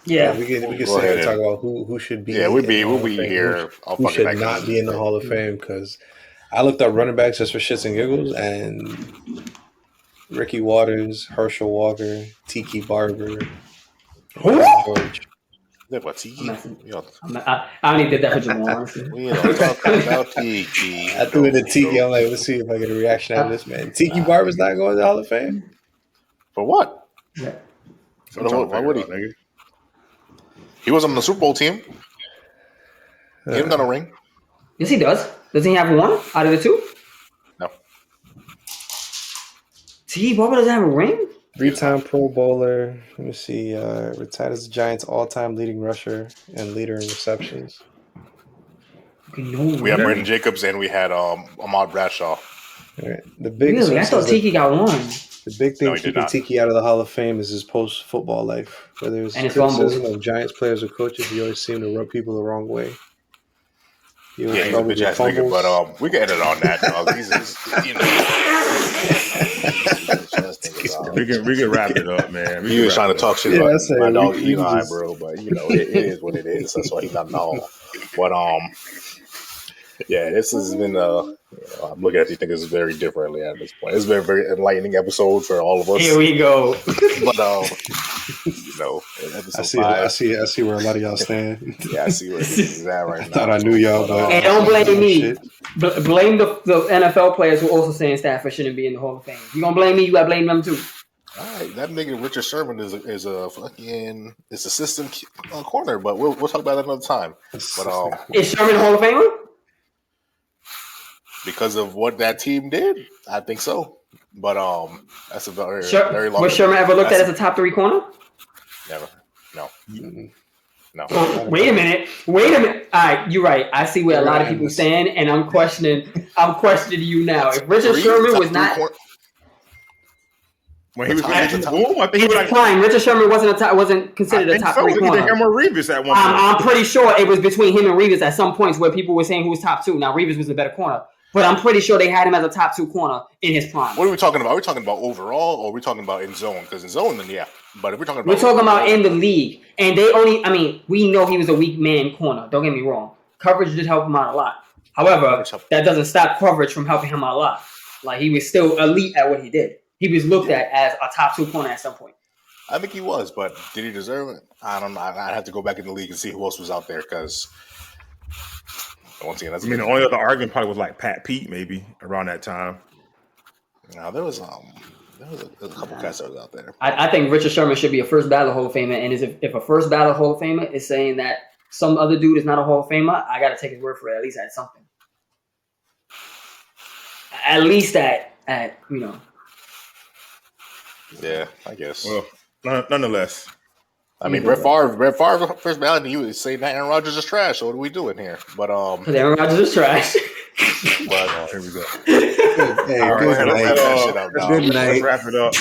C: yeah,
B: we can sit here and talk about who should be.
E: Yeah, we'll be here.
B: Who should not be in the Hall of Fame? Because I looked up running backs just for shits and giggles, and Ricky Waters, Herschel Walker, Tiki Barber. George.
C: I only did that for Jamal, honestly.
E: We don't talk about Tiki.
B: I threw in the Tiki. I'm like, let's see if I get a reaction out of this man. Tiki Barber's not going to the Hall of Fame?
E: For what?
C: Yeah.
E: Why would he? He was on the Super Bowl team. He hasn't got a ring.
C: Yes, he does. Doesn't he have one out of the 2?
E: No.
C: Tiki Barber doesn't have a ring?
B: 3-time Pro Bowler. Let me see. Retired as the Giants' all-time leading rusher and leader in receptions.
E: We had Brandon Jacobs and we had Ahmad Bradshaw.
B: Right. The big
C: really? I thought Tiki got one.
B: The big thing keeping Tiki out of the Hall of Fame is his post-football life. Whether it's criticism of Giants players or coaches, he always seemed to rub people the wrong way.
E: He's a bitch ass nigga, but we can edit on that, dog.
D: We can wrap it up, man.
E: He was trying to talk shit about my dog Eli, bro, but it is what it is. That's why he's not known. But this has been I'm looking at these things very differently at this point. It's been a very enlightening episode for all of us.
F: Here we go.
E: But
B: I see where a lot of y'all stand.
E: Yeah, I see where this is at right now.
B: I thought I knew y'all, but
F: and don't blame me. Blame the NFL players who also saying Stafford shouldn't be in the Hall of Fame. You gonna blame me? You gotta blame them too.
E: All right, that nigga Richard Sherman is a fucking assistant corner, but we'll talk about that another time. But
F: is Sherman Hall of Famer?
E: Because of what that team did, I think so. But that's a very long.
F: Was Sherman ever looked at as a top 3 corner?
E: Never. No. No.
F: Oh, wait a minute. All right, you're right. I see where a lot of people stand, and I'm questioning you now. If Richard Sherman was not.
D: When he was boom, I think he was like
F: prime. Richard Sherman wasn't considered a top 3 corner.
D: Him or Revis at one point.
F: I'm pretty sure it was between him and Revis at some points where people were saying who was top 2. Now Revis was a better corner, but I'm pretty sure they had him as a top 2 corner in his prime.
E: What are we talking about? Are we talking about overall, or are we talking about in zone? Because in zone, then yeah. But if we're talking
F: about in the league, and we know he was a weak man corner. Don't get me wrong. Coverage did help him out a lot. However, that doesn't stop coverage from helping him out a lot. Like, he was still elite at what he did. He was looked at as a top 2 corner at some point.
E: I think he was, but did he deserve it? I don't know. I'd have to go back in the league and see who else was out there, because once again,
D: the only other argument probably was like Pat Pete, maybe around that time.
E: No, there was a couple cats that was out there.
F: I think Richard Sherman should be a first ballot Hall of Famer, and if a first ballot Hall of Famer is saying that some other dude is not a Hall of Famer, I got to take his word for it. At least at something. At least at
E: Yeah, I guess.
D: Well, nonetheless.
E: I mean, Brett Favre first ballot, and you would say that Aaron Rodgers is trash. So what are we doing here? But
F: because Aaron Rodgers is trash.
E: But here we go.
B: Hey, good night.
D: Let's wrap it up.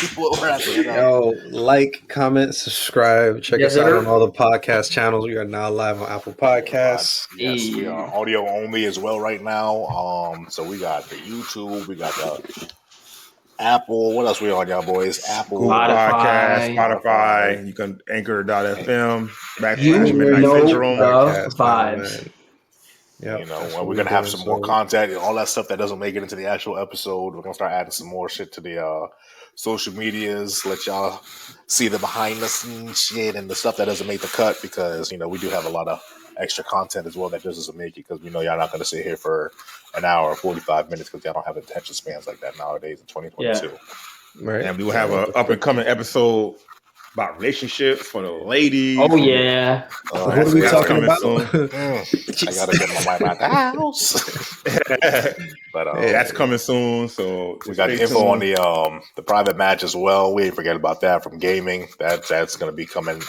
B: Yo, like, comment, subscribe. Check us out on all the podcast channels. We are now live on Apple Podcasts.
E: Yes, we are audio only as well right now. So we got the YouTube, we got the Apple. What else we on, y'all boys? Apple,
D: Spotify. You can Anchor.fm /Midnight Syndrome.
B: Yep,
E: you know, we're gonna have some more content and all that stuff that doesn't make it into the actual episode. We're gonna start adding some more shit to the social medias. Let y'all see the behind the scenes shit and the stuff that doesn't make the cut, because we do have a lot of extra content as well that just doesn't make it, because we know y'all not gonna sit here for an hour or 45 minutes because y'all don't have attention spans like that nowadays in 2022.
B: Yeah. Right.
D: And we will have an up and coming episode about relationships for the ladies.
F: Oh yeah.
B: What are we talking about?
E: I gotta get my wife out the house. But
D: that's coming soon. So
E: we got info on the private match as well. We ain't forget about that from gaming. That's gonna be coming.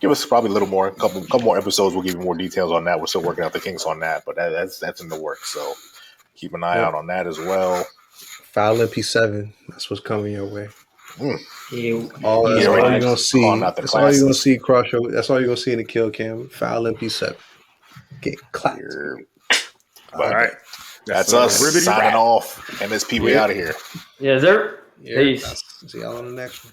E: Give us probably a little more, couple more episodes. We'll give you more details on that. We're still working out the kinks on that, but that's in the works. So keep an eye out on that as well.
B: Foul MP7. That's what's coming your way.
F: That's
B: all you're gonna see. That's all you're gonna see. That's all you're gonna see in the kill cam. Foul MP7. Get clapped.
E: All right, that's us signing off. MSP, we out of here.
F: Yes, sir.
B: Peace. See y'all on the next one.